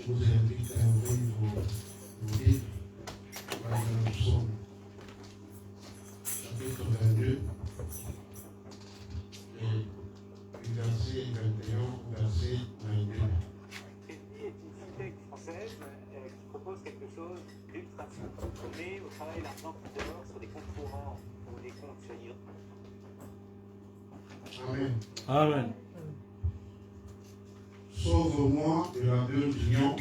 vous invite à ouvrir vos livres dans le psaume chapitre 22, du verset 21 au verset 22. Celle-ci est une fintech française qui propose quelque chose d'ultra simple. On met au travail l'argent qui dort sur des comptes courants ou des comptes faillants. Amen. Amen. Sauve-moi de la gueule du lion,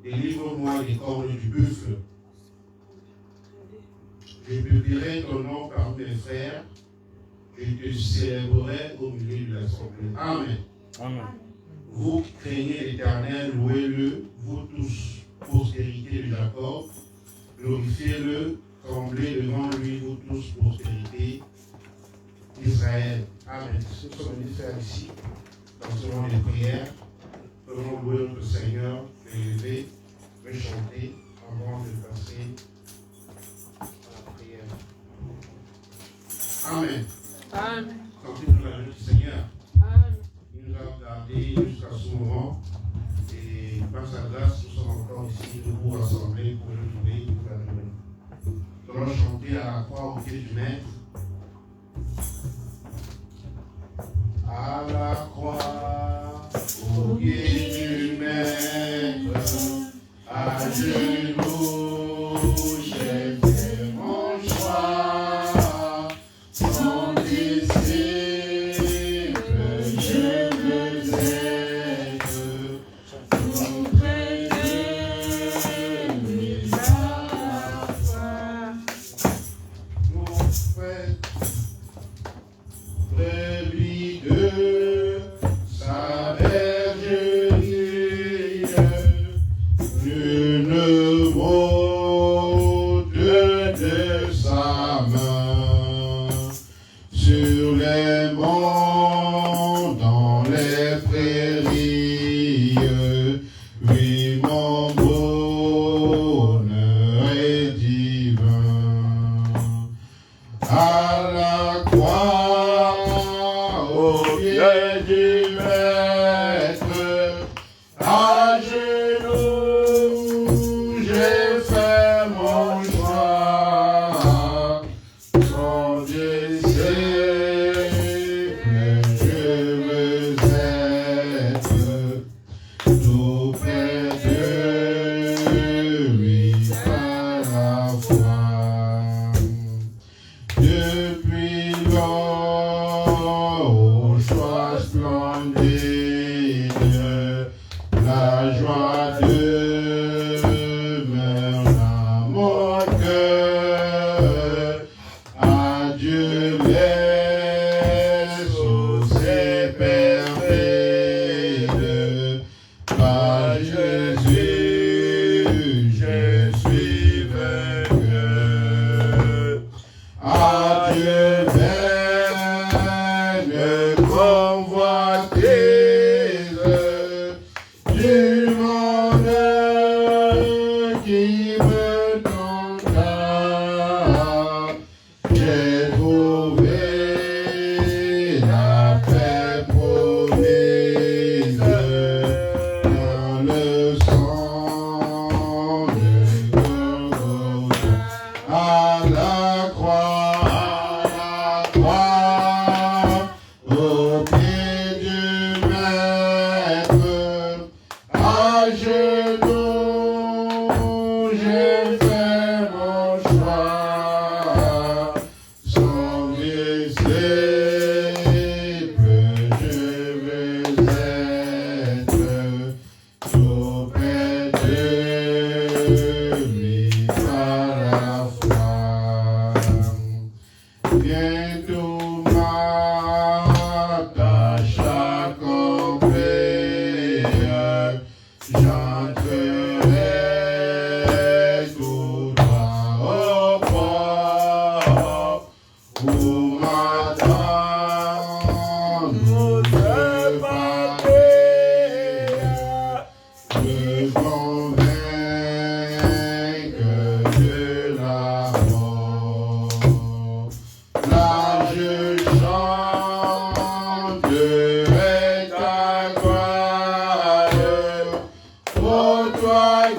délivre-moi des cornes du buffle. Je publierai ton nom parmi mes frères, je te célébrerai au milieu de l'assemblée. Amen. Amen. Vous qui craignez l'Éternel, louez-le, vous tous, postérité de Jacob, glorifiez-le, tremblez devant lui, vous tous, postérité d'Israël. Amen. Ce que nous faire ici, dans ce moment de prière, faisons louer notre Seigneur, l'élever, le chanter avant de passer à la prière. Amen. Amen. Sentez-nous la joie du Seigneur. Amen. Il nous a gardés jusqu'à ce moment et par sa grâce, nous sommes encore ici debout rassemblés pour le louer et pour la louer. Nous allons chanter à la croix au pied du Maître. À la croix, au pied du Maître, à genoux, j'ai fait mon choix. Son disciple, je veux être tout près de lui à la fois. Mon frère, brebis de sa bergerie, une mode de sa main, sur les monts, dans les prairies, oui, mon bonheur est divin. À la croix, au pied du Maître, à genoux, j'ai fait mon choix. Son disciple, je veux être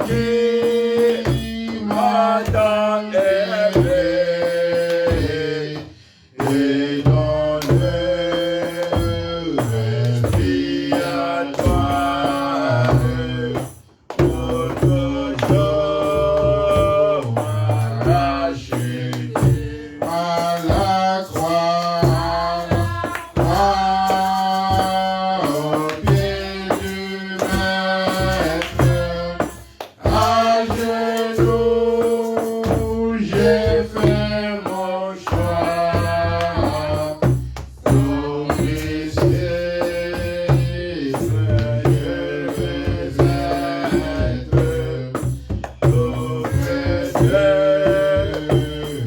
qui m'a tant aimé et donnerai vie à toi. Pour toujours m'arracher à la croix, au pied du Maître, à genoux, j'ai fait mon choix. Pour Christ, je vais être auprès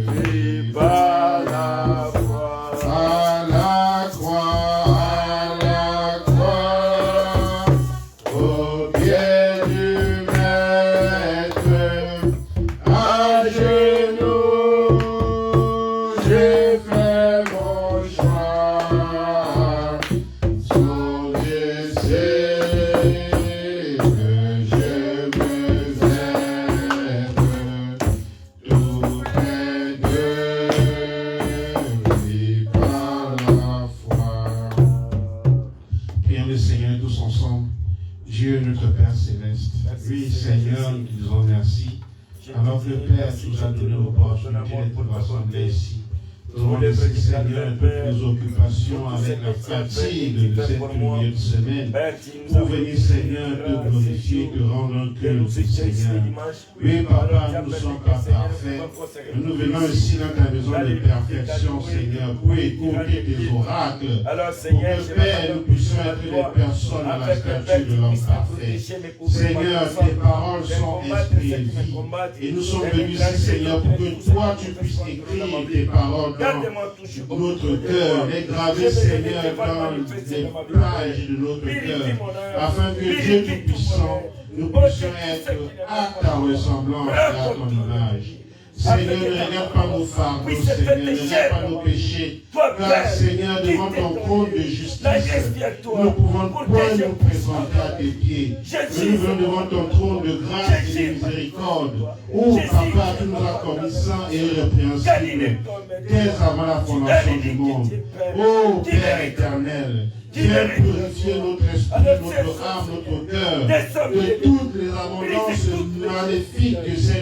de lui par la foi. À la croix, au pied du Maître, à genoux, j'ai fait mon choix. Son disciple, je veux être tout près de lui par la foi. Prions le Seigneur tous ensemble. Dieu notre Père Céleste. Oui, Seigneur, nous te disons merci. Alors que le Père nous a donné l'opportunité d'être rassemblés ici. Nous avons laissé, Seigneur, toutes nos occupations avec la fatigue de cette première semaine. Pour venir, Seigneur, te glorifier, te rendre un culte, Seigneur. Oui, Papa, nous ne sommes pas parfaits. Nous venons ici dans ta maison de perfection, Seigneur, pour écouter tes oracles. Pour que, Père, nous puissions être des personnes à la stature de l'homme parfait. Seigneur, tes paroles sont esprit et vie. Et nous sommes venus ici, Seigneur, pour que toi, tu puisses écrire tes paroles dans notre cœur, les graver, Seigneur, dans les plages de notre cœur, afin que Dieu Tout-Puissant, nous puissions être à ta ressemblance et à ton image. Seigneur, ne regarde pas nos fardeaux, Seigneur, ne regarde pas nos péchés, car Seigneur, devant ton trône de justice, nous ne pouvons point nous présenter à tes pieds. Nous venons devant ton trône de grâce et de miséricorde. Oh Papa, tu nous as commis saints et irrépréhensibles dès avant la fondation du monde. Oh Père éternel, viens purifier notre esprit, notre âme, notre cœur de toutes les abondances maléfiques de ce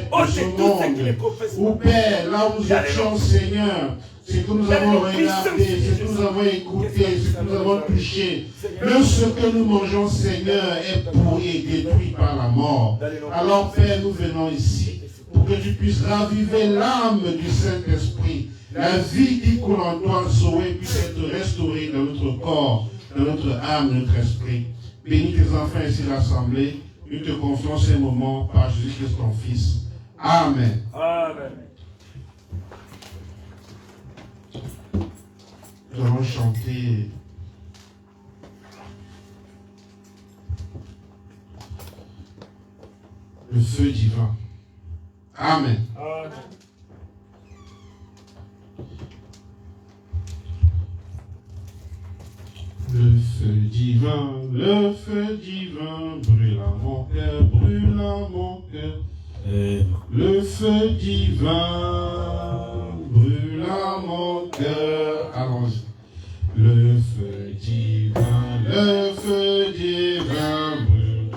monde. Oh Père, là où nous étions, Seigneur, ce que nous avons regardé, ce que nous avons écouté, ce que nous avons touché, ce que nous mangeons, Seigneur, est pourri et détruit par la mort. Alors Père, nous venons ici pour que tu puisses raviver l'âme du Saint-Esprit. La vie qui coule en toi, Zoé, puisse être restaurée dans notre corps, dans notre âme, notre esprit. Bénis tes enfants ici rassemblés. Nous te confions ces moments par Jésus-Christ, ton Fils. Amen. Amen. Nous allons chanter le feu divin. Amen. Amen. Le feu divin, brûle à mon cœur, brûle à mon cœur. Le feu divin, brûle à mon cœur. Allons-y. Le feu divin, brûle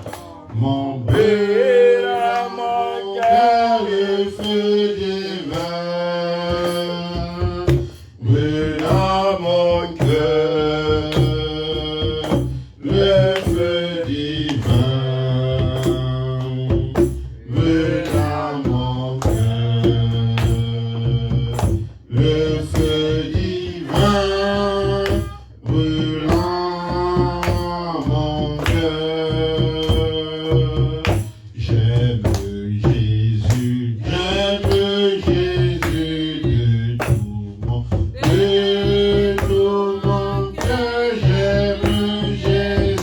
brûle à mon cœur. Le feu divin, brûle à mon cœur. Le feu divin, brûle à mon cœur. Le feu divin, brûle à mon cœur. J'aime Jésus de tout mon cœur. J'aime Jésus.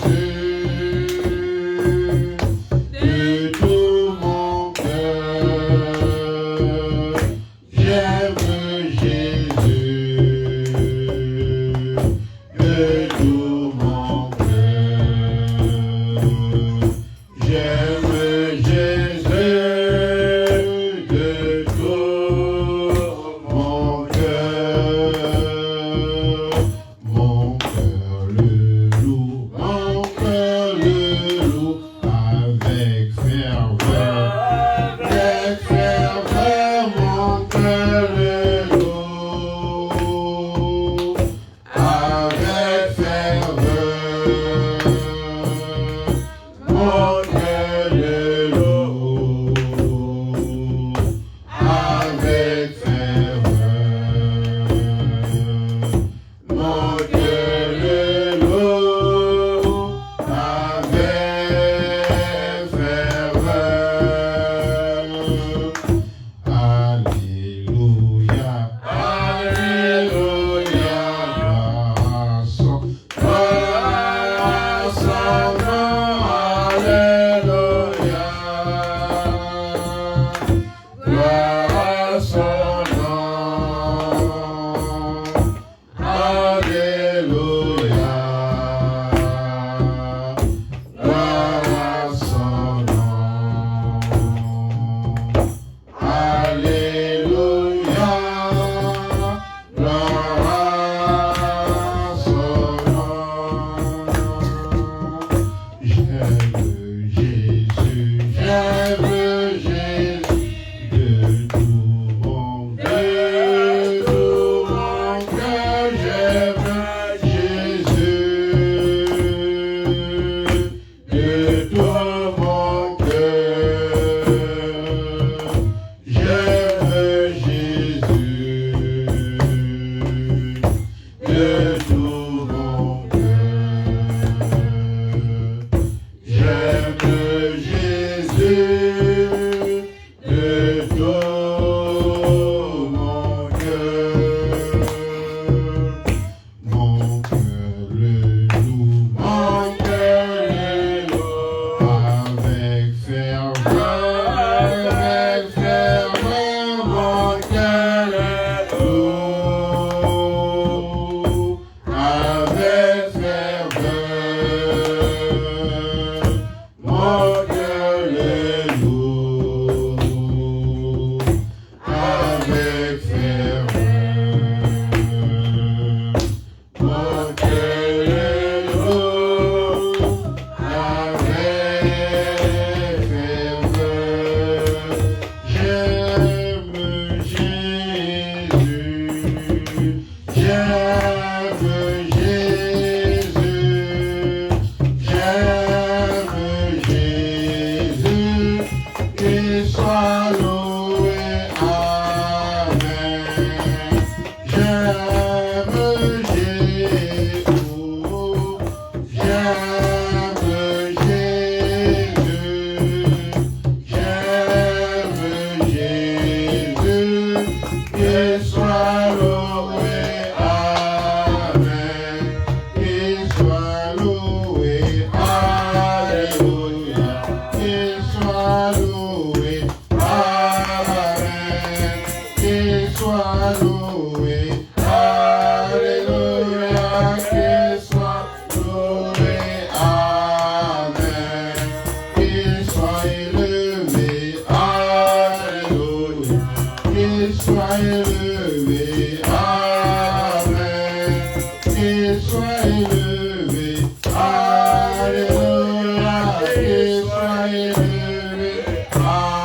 qu'il soit élevé. Amen.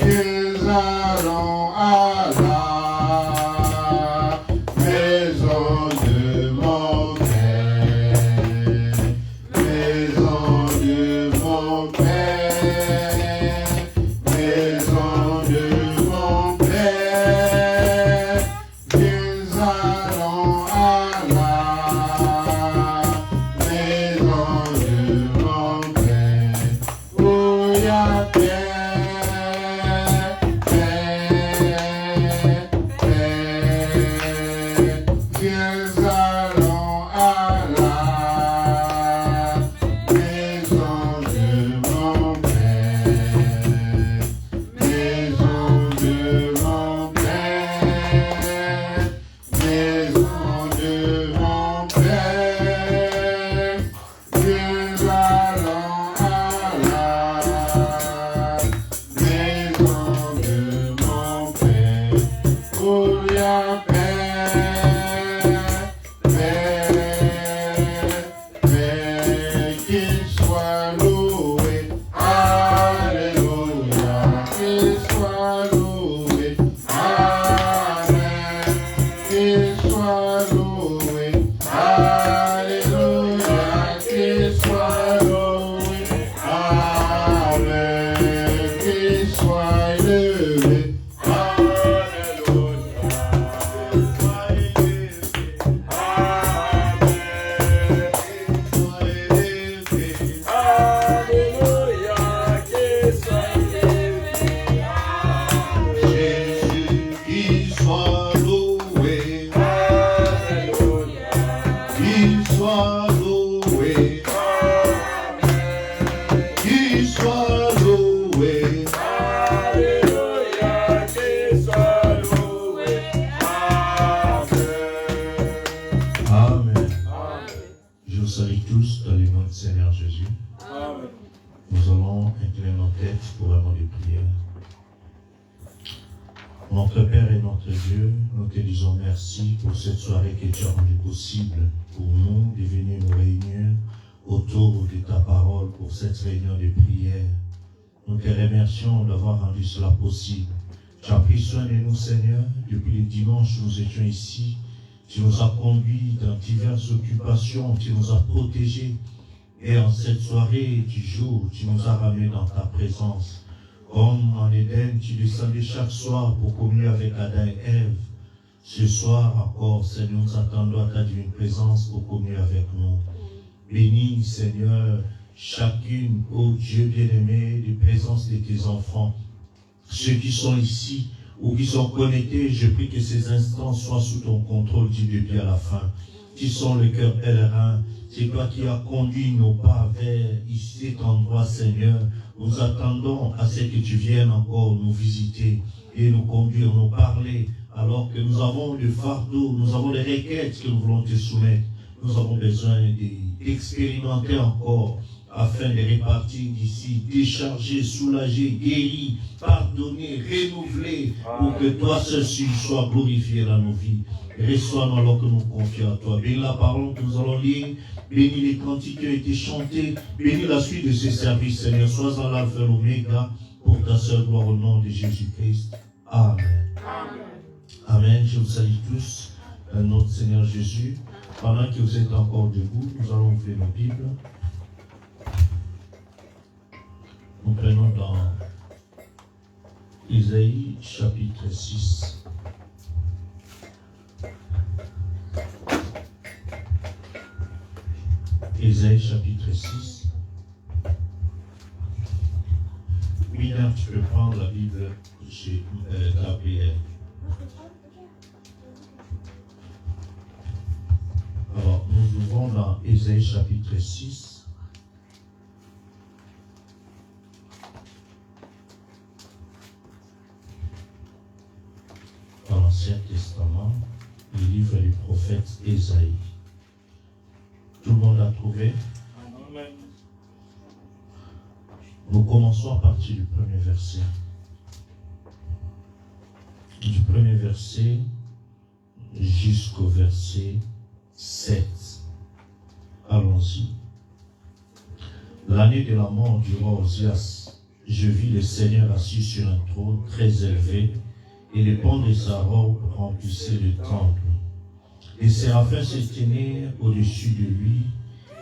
Nous allons à la maison de mon Père. Maison de mon Père. Maison de mon Père. Nous allons à la maison de mon Père. Où il y a Père, Père, Père. Nous allons à la maison de mon Père. Maison de mon Père. Maison de mon Père. Nous allons à la maison de mon Père. Où il y a Père, Père, qu'il soit loué. Alléluia, qu'il soit loué. Amen, qu'il soit loué. Alléluia, qu'il soit loué. Amen, qu'il soit élevé. Jésus, qu'il soit loué. Qu'il soit loué. Qu'il soit loué. Amen. Je vous salue tous dans le nom du Seigneur Jésus. Nous allons incliner nos têtes pour un moment de prière. Notre Père et notre Dieu, nous te disons merci pour cette soirée que tu as rendue possible pour nous de venir nous réunir autour de ta parole pour cette réunion de prière. Nous te remercions d'avoir rendu cela possible. Tu as pris soin de nous, Seigneur. Depuis le dimanche, nous étions ici. Tu nous as conduits dans diverses occupations. Tu nous as protégés. Et en cette soirée du jour, tu nous as ramenés dans ta présence. Comme en Éden, tu descendais chaque soir pour communier avec Adam et Ève. Ce soir encore, Seigneur, nous attendons à ta divine présence pour communier avec nous. Bénis, Seigneur, chacune, ô Dieu bien-aimé, de présence de tes enfants. Ceux qui sont ici ou qui sont connectés, je prie que ces instants soient sous ton contrôle du début à la fin. Qui sont le cœur pèlerin, c'est toi qui as conduit nos pas vers ici, cet endroit, Seigneur. Nous attendons à ce que tu viennes encore nous visiter et nous conduire, nous parler, alors que nous avons le fardeau, nous avons les requêtes que nous voulons te soumettre. Nous avons besoin d'expérimenter encore afin de répartir d'ici, décharger, soulager, guérir, pardonner, renouveler, pour que toi seul sois glorifié dans nos vies. Reçois-nous alors que nous confions à toi. Bénis la parole que nous allons lire, bénis les cantiques qui ont été chantés, bénis la suite de ces services, Seigneur. Sois en l'alpha et l'oméga, pour ta seule gloire au nom de Jésus-Christ. Amen. Amen. Je vous salue tous, notre Seigneur Jésus. Pendant que vous êtes encore debout, nous allons ouvrir nos Bibles. Nous prenons dans Isaïe chapitre 6. Isaïe chapitre 6. William, tu peux prendre la Bible chez Gabriel. Alors, nous ouvrons dans Isaïe chapitre 6. Dans l'Ancien Testament, le livre du prophète Isaïe. Tout le monde a trouvé? Amen. Nous commençons à partir du premier verset. Du premier verset jusqu'au verset 7. Allons-y. L'année de la mort du roi Osias, je vis le Seigneur assis sur un trône très élevé, et les pans de sa robe remplissaient le temple. Les séraphins se tenaient au-dessus de lui.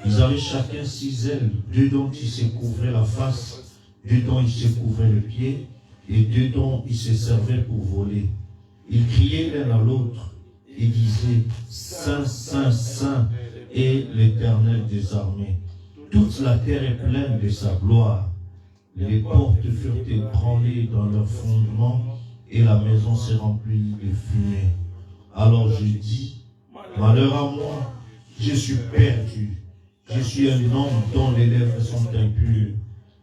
Ils avaient chacun 6 ailes, 2 dont ils se couvraient la face, 2 dont ils se couvraient le pied, et 2 dont ils se servaient pour voler. Ils criaient l'un à l'autre et disaient « Saint, Saint, Saint est l'Éternel des armées. Toute la terre est pleine de sa gloire. » Les portes furent ébranlées dans leur fondement et la maison s'est remplie de fumée. Alors je dis, malheur à moi, je suis perdu. Je suis un homme dont les lèvres sont impures.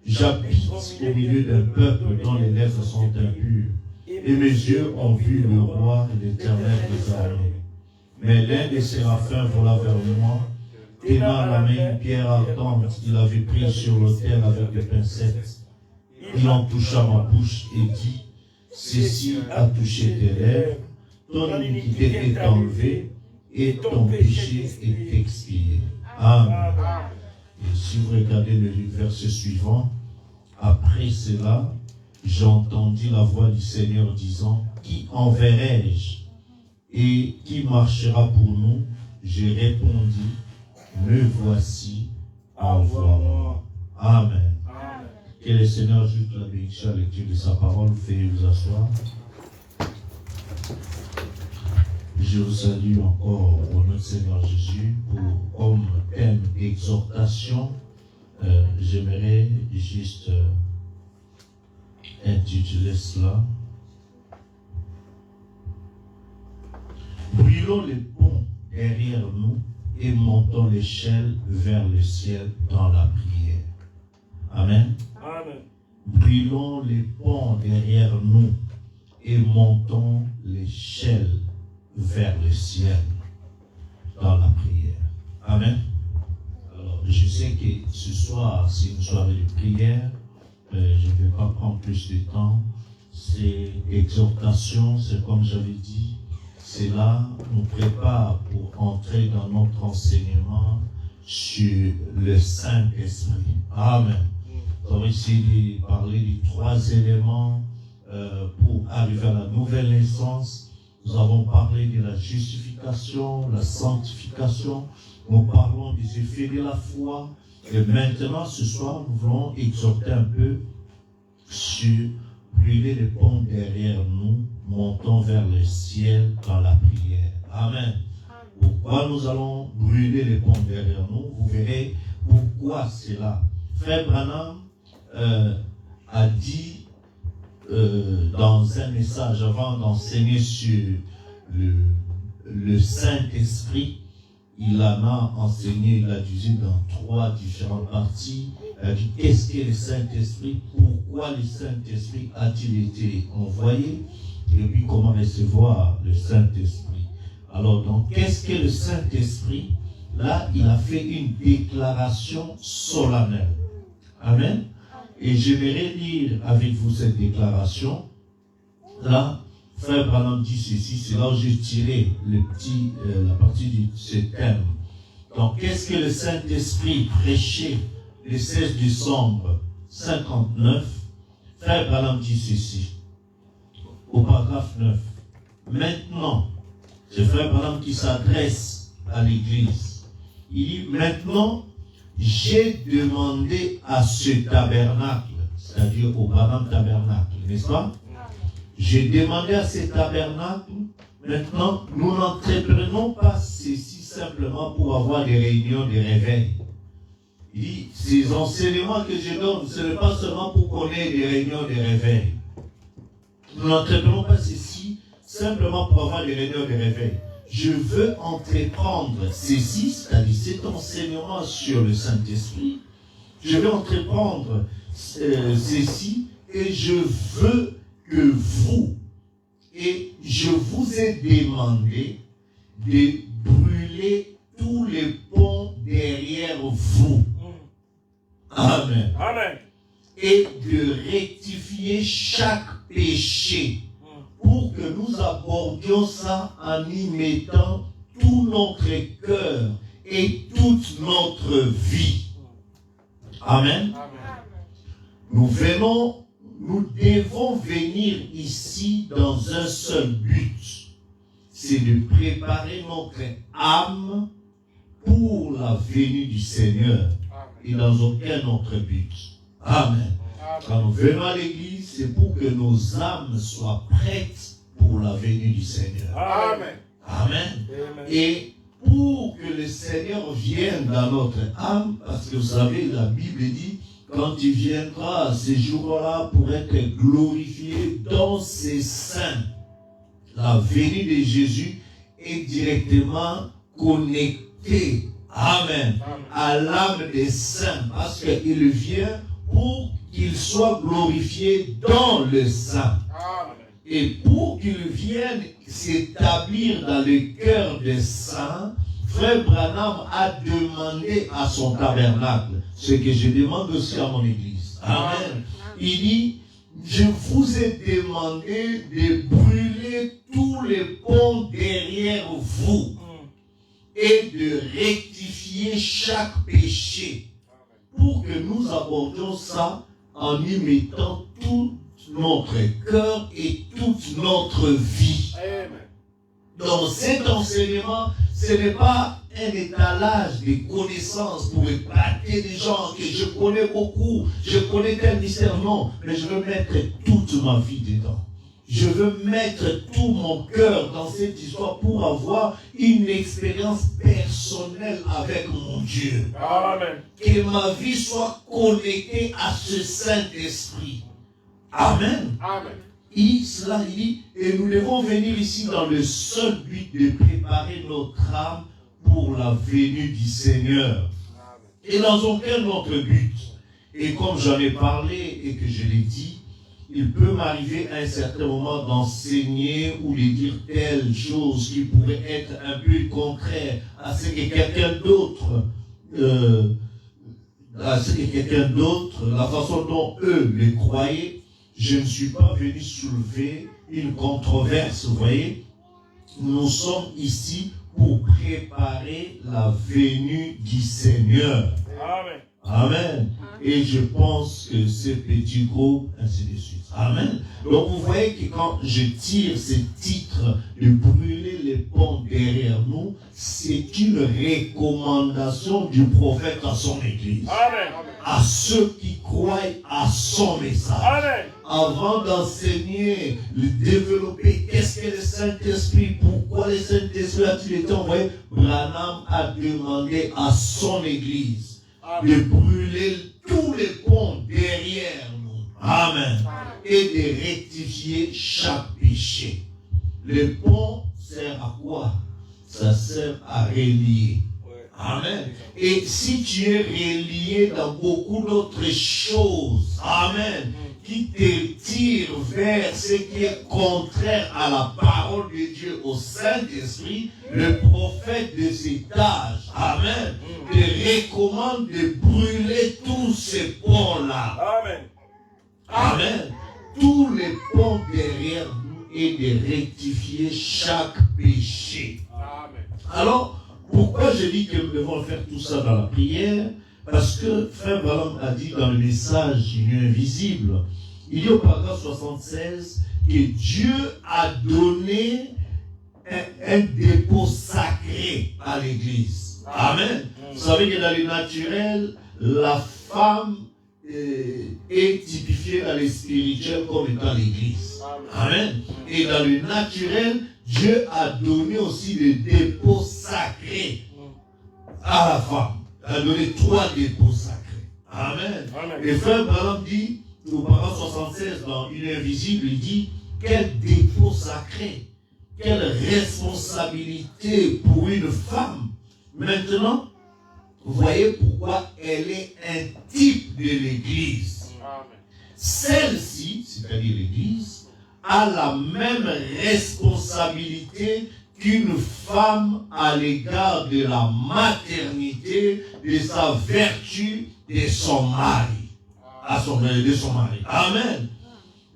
J'habite au milieu d'un peuple dont les lèvres sont impures. Et mes yeux ont vu le roi, l'Éternel des armées. Mais l'un des séraphins vola vers moi, tenant à la main une pierre ardente, il avait pris sur l'autel avec des pincettes. Il en toucha ma bouche et dit, ceci a touché tes lèvres, ton iniquité est enlevée et ton péché est expié. Amen. Et si vous regardez le verset suivant, après cela, j'entendis la voix du Seigneur disant, qui enverrai-je et qui marchera pour nous? J'ai répondu, me voici, envoie-moi. Amen. Que le Seigneur ajoute la bénédiction à la lecture de sa parole. Veuillez vous asseoir. Je vous salue encore au nom du Seigneur Jésus pour comme thème exhortation. J'aimerais juste intituler cela. Brûlons les ponts derrière nous et montons l'échelle vers le ciel dans la prière. Amen. Amen. Brûlons les ponts derrière nous et montons l'échelle vers le ciel dans la prière. Amen. Alors, je sais que ce soir, c'est une soirée de prière. Je ne vais pas prendre plus de temps. C'est exhortation, c'est comme j'avais dit. Cela nous prépare pour entrer dans notre enseignement sur le Saint-Esprit. Amen. Nous allons essayer de parler des 3 éléments pour arriver à la nouvelle naissance. Nous avons parlé de la justification, la sanctification. Nous parlons des effets de la foi. Et maintenant, ce soir, nous voulons exhorter un peu sur brûler les ponts derrière nous, montons vers le ciel dans la prière. Amen. Pourquoi nous allons brûler les ponts derrière nous? Vous verrez pourquoi c'est là. Frère Branham a dit dans un message avant d'enseigner sur le Saint-Esprit, il en a enseigné, il a divisé dans 3 différentes parties. Il a dit qu'est-ce qu'est le Saint-Esprit, pourquoi le Saint-Esprit a-t-il été envoyé, et puis comment recevoir le Saint-Esprit. Alors donc, qu'est-ce qu'est le Saint-Esprit? Là, il a fait une déclaration solennelle. Amen. Et je vais lire avec vous cette déclaration. Là, Frère Branham dit ceci, c'est là où j'ai tiré la partie de ce thème. Donc, qu'est-ce que le Saint-Esprit prêchait le 16 décembre 59? Frère Branham dit ceci, au paragraphe 9. Maintenant, c'est Frère Branham qui s'adresse à l'Église. Il dit, maintenant, j'ai demandé à ce tabernacle, c'est-à-dire au Branham tabernacle, n'est-ce pas? J'ai demandé à ce tabernacle, maintenant, nous n'entreprenons pas ceci simplement pour avoir des réunions de réveil. Il dit, ces enseignements que je donne, ce n'est pas seulement pour qu'on ait des réunions de réveil. Nous n'entreprenons pas ceci simplement pour avoir des réunions de réveil. Je veux entreprendre ceci, c'est-à-dire cet enseignement sur le Saint-Esprit. Je veux entreprendre ceci et je veux que vous, et je vous ai demandé de brûler tous les ponts derrière vous. Amen. Amen. Et de rectifier chaque péché pour que nous abordions ça en y mettant tout notre cœur et toute notre vie. Amen. Nous devons venir ici dans un seul but. C'est de préparer notre âme pour la venue du Seigneur et dans aucun autre but. Amen. Quand nous venons à l'église, c'est pour que nos âmes soient prêtes pour la venue du Seigneur. Amen. Amen. Et pour que le Seigneur vienne dans notre âme, parce que vous savez, la Bible dit, quand il viendra ces jours-là pour être glorifié dans ses saints, la venue de Jésus est directement connectée, amen, à l'âme des saints, parce qu'il vient pour qu'il soit glorifié dans le saint. Et pour qu'il vienne s'établir dans le cœur des saints, Frère Branham a demandé à son tabernacle, ce que je demande aussi à mon église. Amen. Il dit, je vous ai demandé de brûler tous les ponts derrière vous et de rectifier chaque péché pour que nous abordions ça en y mettant tout notre cœur et toute notre vie. Donc cet enseignement, ce n'est pas un étalage de connaissances pour épater des gens que je connais beaucoup, je connais tel mystère, non, mais je veux mettre toute ma vie dedans. Je veux mettre tout mon cœur dans cette histoire pour avoir une expérience personnelle avec mon Dieu. Amen. Que ma vie soit connectée à ce Saint-Esprit. Amen. Amen. Il dit, et nous devons venir ici dans le seul but de préparer notre âme pour la venue du Seigneur. Et dans aucun autre but. Et comme j'en ai parlé et que je l'ai dit, il peut m'arriver à un certain moment d'enseigner ou de dire telle chose qui pourrait être un peu contraire à ce que quelqu'un d'autre, la façon dont eux le croyaient. Je ne suis pas venu soulever une controverse, vous voyez. Nous sommes ici pour préparer la venue du Seigneur. Amen. Amen. Et je pense que ce petit groupe, ainsi de suite. Amen. Donc vous voyez que quand je tire ce titre de brûler les ponts derrière nous, c'est une recommandation du prophète à son église. Amen. À ceux qui croient à son message. Amen. Avant d'enseigner, de développer, qu'est-ce que le Saint-Esprit, pourquoi le Saint-Esprit a-t-il été envoyé, Branham a demandé à son église de brûler tous les ponts derrière nous. Amen. Et de rectifier chaque péché. Le pont sert à quoi? Ça sert à relier. Amen. Et si tu es relié dans beaucoup d'autres choses, amen, qui te tirent vers ce qui est contraire à la parole de Dieu, au Saint-Esprit, le prophète de cet âge, amen, te recommande de brûler tous ces ponts-là. Amen. Amen. Tous les ponts derrière nous et de rectifier chaque péché. Amen. Alors, pourquoi je dis que nous devons faire tout ça dans la prière? Parce que Frère Branham a dit dans le message Union invisible, il dit au paragraphe 76 que Dieu a donné un dépôt sacré à l'Église. Amen. Vous savez que dans le naturel, la femme est typifiée dans le spirituel comme étant l'Église. Amen. Et dans le naturel, Dieu a donné aussi des dépôts sacrés à la femme. Il a donné 3 dépôts sacrés. Amen. Amen. Et Frère Branham dit, au paragraphe 76, dans Une invisible, il dit, quel dépôt sacré, quelle responsabilité pour une femme. Maintenant, vous voyez pourquoi elle est un type de l'Église. Amen. Celle-ci, c'est-à-dire l'Église, a la même responsabilité qu'une femme à l'égard de la maternité, de sa vertu, de son mari. De son mari. Amen.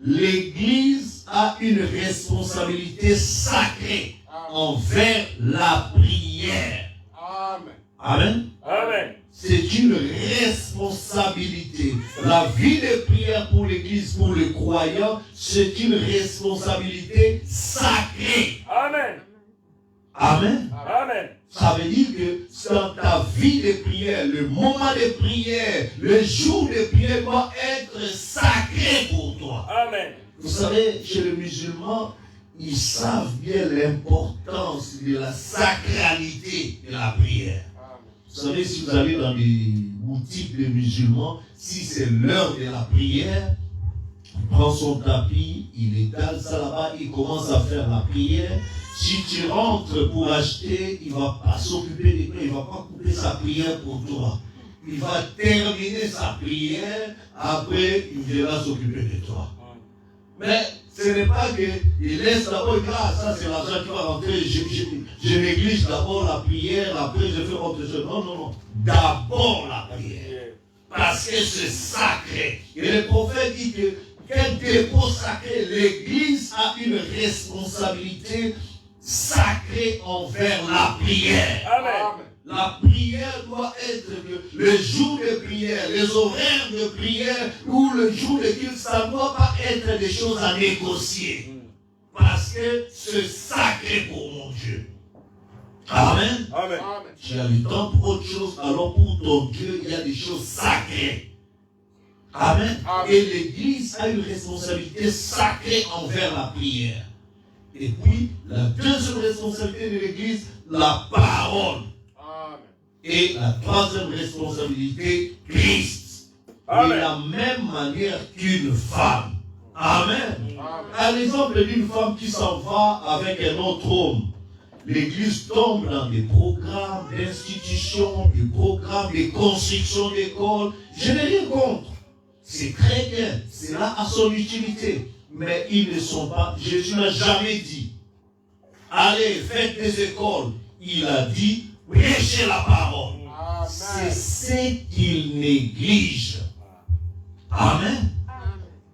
L'Église a une responsabilité sacrée envers la prière. Amen. Amen. Amen. C'est une responsabilité. La vie de prière pour l'Église, pour les croyants, c'est une responsabilité sacrée. Amen. Amen. Amen. Ça veut dire que dans ta vie de prière, le moment de prière, le jour de prière doit être sacré pour toi. Amen. Vous savez, chez les musulmans, ils savent bien l'importance de la sacralité de la prière. Vous savez, si vous allez dans les boutiques de musulmans, si c'est l'heure de la prière, il prend son tapis, il étale ça là-bas, il commence à faire la prière. Si tu rentres pour acheter, il ne va pas s'occuper de toi, il ne va pas couper sa prière pour toi. Il va terminer sa prière, après il viendra s'occuper de toi. Mais ce n'est pas qu'il laisse d'abord, il dit, ah, ça c'est l'argent qui va rentrer, je néglige d'abord la prière, après je fais autre chose. Non, non, non. D'abord la prière. Parce que c'est sacré. Et le prophète dit que quel dépôt sacré, l'Église a une responsabilité sacrée envers la prière. Amen. La prière doit être le jour de prière, les horaires de prière ou le jour de culte, ça ne doit pas être des choses à négocier. Parce que c'est sacré pour mon Dieu. Amen. Amen. Tu as le temps pour autre chose, alors pour ton Dieu, il y a des choses sacrées. Amen. Et l'Église a une responsabilité sacrée envers la prière. Et puis, la deuxième responsabilité de l'Église, la parole. Et la troisième responsabilité, Christ. De la même manière qu'une femme. Amen. À l'exemple d'une femme qui s'en va avec un autre homme. L'Église tombe dans des programmes d'institutions, des programmes de construction d'écoles. Je n'ai rien contre. C'est très bien. C'est là à son utilité. Mais ils ne sont pas. Jésus n'a jamais dit, allez, faites des écoles. Il a dit, prêchez la parole. C'est ce qu'il néglige. Amen.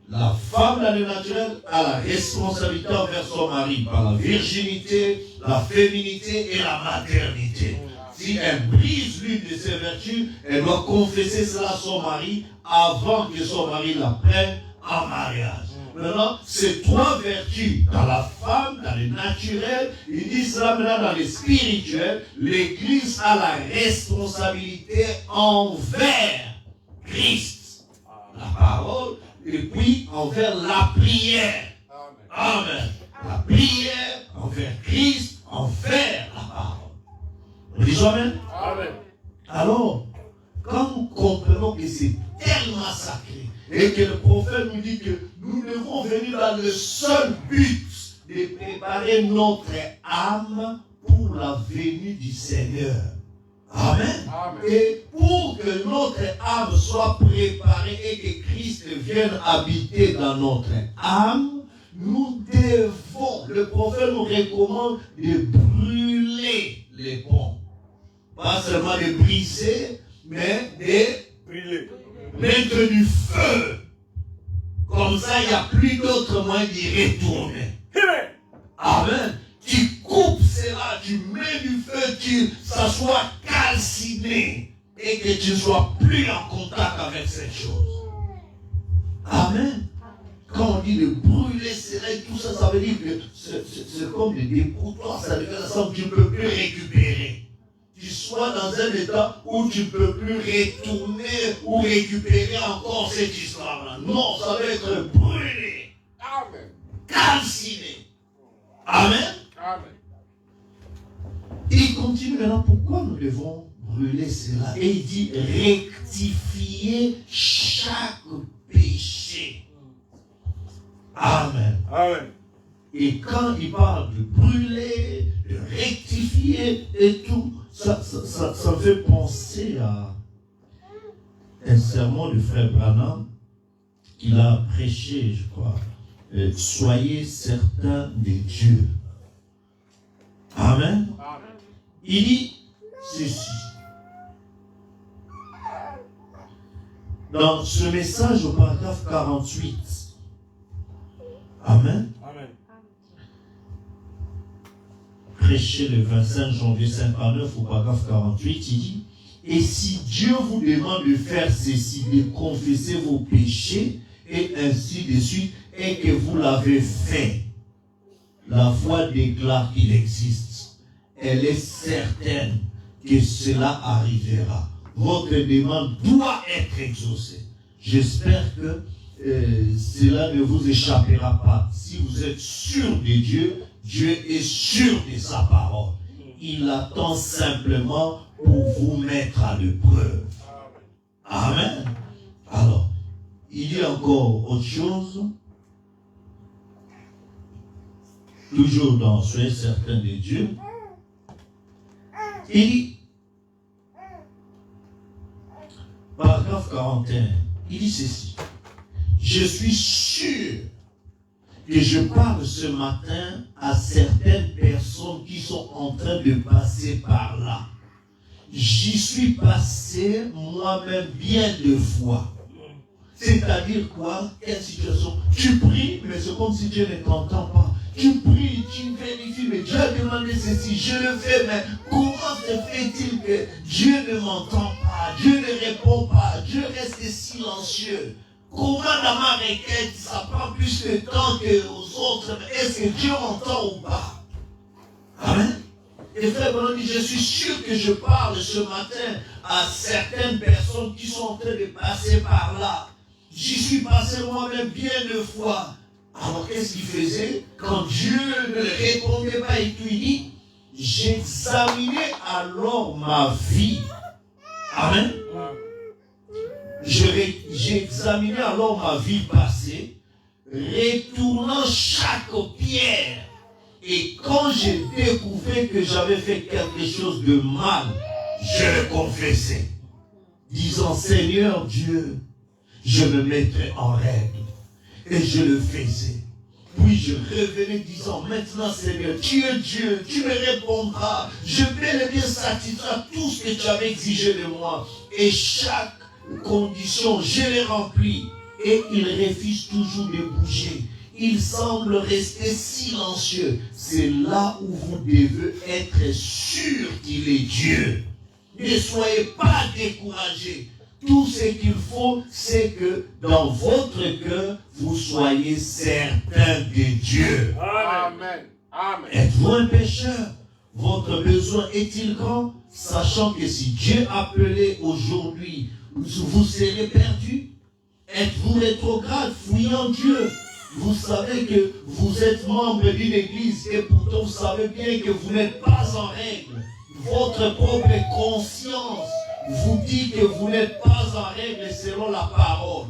La femme dans le naturel a la responsabilité envers son mari par la virginité, la féminité et la maternité. Si elle brise l'une de ses vertus, elle doit confesser cela à son mari avant que son mari la prenne en mariage. Maintenant, ces trois vertus dans la femme, dans le naturel, il dit cela maintenant dans le spirituel, l'Église a la responsabilité envers Christ, la parole, et puis envers la prière. Amen. La prière envers Christ, envers la parole. Disons Amen. Amen. Alors, quand nous comprenons que c'est tellement sacré, et que le prophète nous dit que nous devons venir dans le seul but de préparer notre âme pour la venue du Seigneur. Amen. Amen. Et pour que notre âme soit préparée et que Christ vienne habiter dans notre âme, nous devons, le prophète nous recommande de brûler les ponts. Pas seulement de briser, mais de brûler. Mettre du feu. Comme ça, il n'y a plus d'autre moyen d'y retourner. Amen. Tu coupes cela, tu mets du feu, ça soit calciné et que tu ne sois plus en contact avec cette chose. Amen. Quand on dit de brûler cela et tout ça, ça veut dire que c'est comme des dépotoirs, ça devient ça que tu ne peux plus récupérer. Tu sois dans un état où tu ne peux plus retourner ou récupérer encore cette histoire-là. Non, ça va être brûlé. Amen. Calciné. Amen. Amen. Il continue maintenant, pourquoi nous devons brûler cela? Et il dit rectifier chaque péché. Amen. Amen. Et quand il parle de brûler, de rectifier et tout, ça me fait penser à un sermon du frère Branham qu'il a prêché, je crois. Soyez certains de Dieu. Amen. Amen. Il dit ceci. Dans ce message au paragraphe 48. Amen. Amen. prêché le 25 janvier 59 au paragraphe 48, il dit, et si Dieu vous demande de faire ceci, de confesser vos péchés, et ainsi de suite, et que vous l'avez fait, la foi déclare qu'il existe. Elle est certaine que cela arrivera. Votre demande doit être exaucée. J'espère que cela ne vous échappera pas. Si vous êtes sûr de Dieu, Dieu est sûr de sa parole. Il attend simplement pour vous mettre à l'épreuve. Amen. Alors, il y a encore autre chose. Toujours dans Soyez certain de Dieu. Il dit, paragraphe 41, il dit ceci. Je suis sûr que je parle ce matin à certaines personnes qui sont en train de passer par là. J'y suis passé moi-même bien de fois. C'est-à-dire quoi? Quelle situation? Tu pries, mais c'est comme si Dieu ne t'entend pas. Tu pries, tu vérifies, mais Dieu a demandé ceci, je le fais, mais comment se fait-il que Dieu ne m'entend pas? Dieu ne répond pas, Dieu reste silencieux. Comment dans ma requête, ça prend plus de temps qu'aux autres? Est-ce que Dieu m'entend ou pas? Amen. Et frère, dit, je suis sûr que je parle ce matin à certaines personnes qui sont en train de passer par là. J'y suis passé moi-même bien de fois. Alors qu'est-ce qu'il faisait? Quand Dieu ne répondait pas et tout, il dit, j'examinais alors ma vie. Amen. J'examinais alors ma vie passée, retournant chaque pierre. Et quand j'ai découvert que j'avais fait quelque chose de mal, je le confessais, disant, Seigneur Dieu, je me mettrai en règle. Et je le faisais. Puis je revenais disant, maintenant Seigneur, tu es Dieu, tu me répondras. Je vais le bien satisfaire tout ce que tu avais exigé de moi. Et chaque condition, je l'ai remplie. Et il refuse toujours de bouger. Il semble rester silencieux. C'est là où vous devez être sûr qu'il est Dieu. Ne soyez pas découragés. Tout ce qu'il faut, c'est que dans votre cœur, vous soyez certain de Dieu. Amen. Amen. Êtes-vous un pécheur? Votre besoin est-il grand? Sachant que si Dieu appelait aujourd'hui, vous serez perdu. Êtes-vous rétrograde, fuyant Dieu? Vous savez que vous êtes membre d'une église et pourtant vous savez bien que vous n'êtes pas en règle. Votre propre conscience vous dit que vous n'êtes pas en règle selon la parole.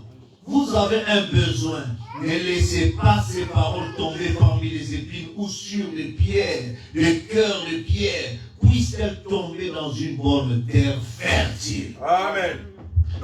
Vous avez un besoin. Ne laissez pas ces paroles tomber parmi les épines ou sur les pierres, le cœur de pierre. Puisse-t-elle tomber dans une bonne terre fertile. Amen.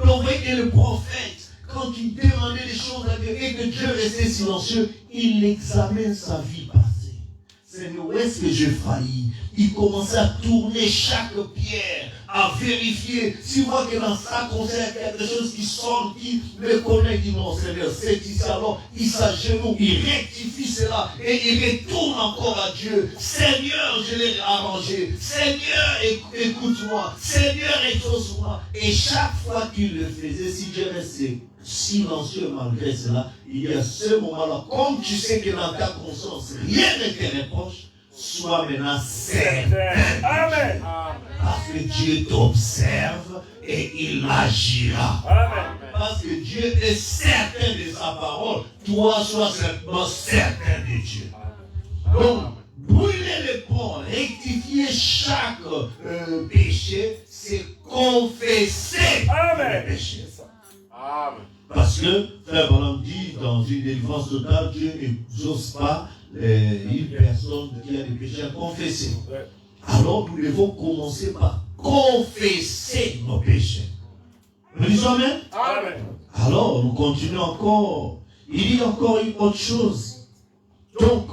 Donc, voyez que le prophète, quand il demandait des choses à Dieu et que Dieu restait silencieux, il examine sa vie passée. Seigneur, où est-ce que j'ai failli? Il commençait à tourner chaque pierre, à vérifier. S'il voit que dans sa conscience, il y a quelque chose qui sort, qui le connaît, il dit non, Seigneur, c'est ici. Alors, il s'agenouille, il rectifie cela et il retourne encore à Dieu. Seigneur, je l'ai arrangé. Seigneur, écoute-moi. Seigneur, exauce-moi. Et chaque fois qu'il le faisait, si Dieu restait silencieux malgré cela, il y a ce moment-là, comme tu sais que dans ta conscience, rien ne te reproche, sois maintenant certain. Amen. Parce que Dieu t'observe et il agira. Amen. Parce que Dieu est certain de sa parole, toi sois simplement certain de Dieu. Donc, brûler les ponts, rectifier chaque péché, c'est confesser le péché. Amen. Parce que, frère Branham dit, dans une délivrance totale, Dieu n'exauce pas une personne qui a des péchés à confesser. Alors, nous devons commencer par confesser nos péchés. Nous disons Amen? Amen. Alors, nous continuons encore. Il y a encore une autre chose. Donc,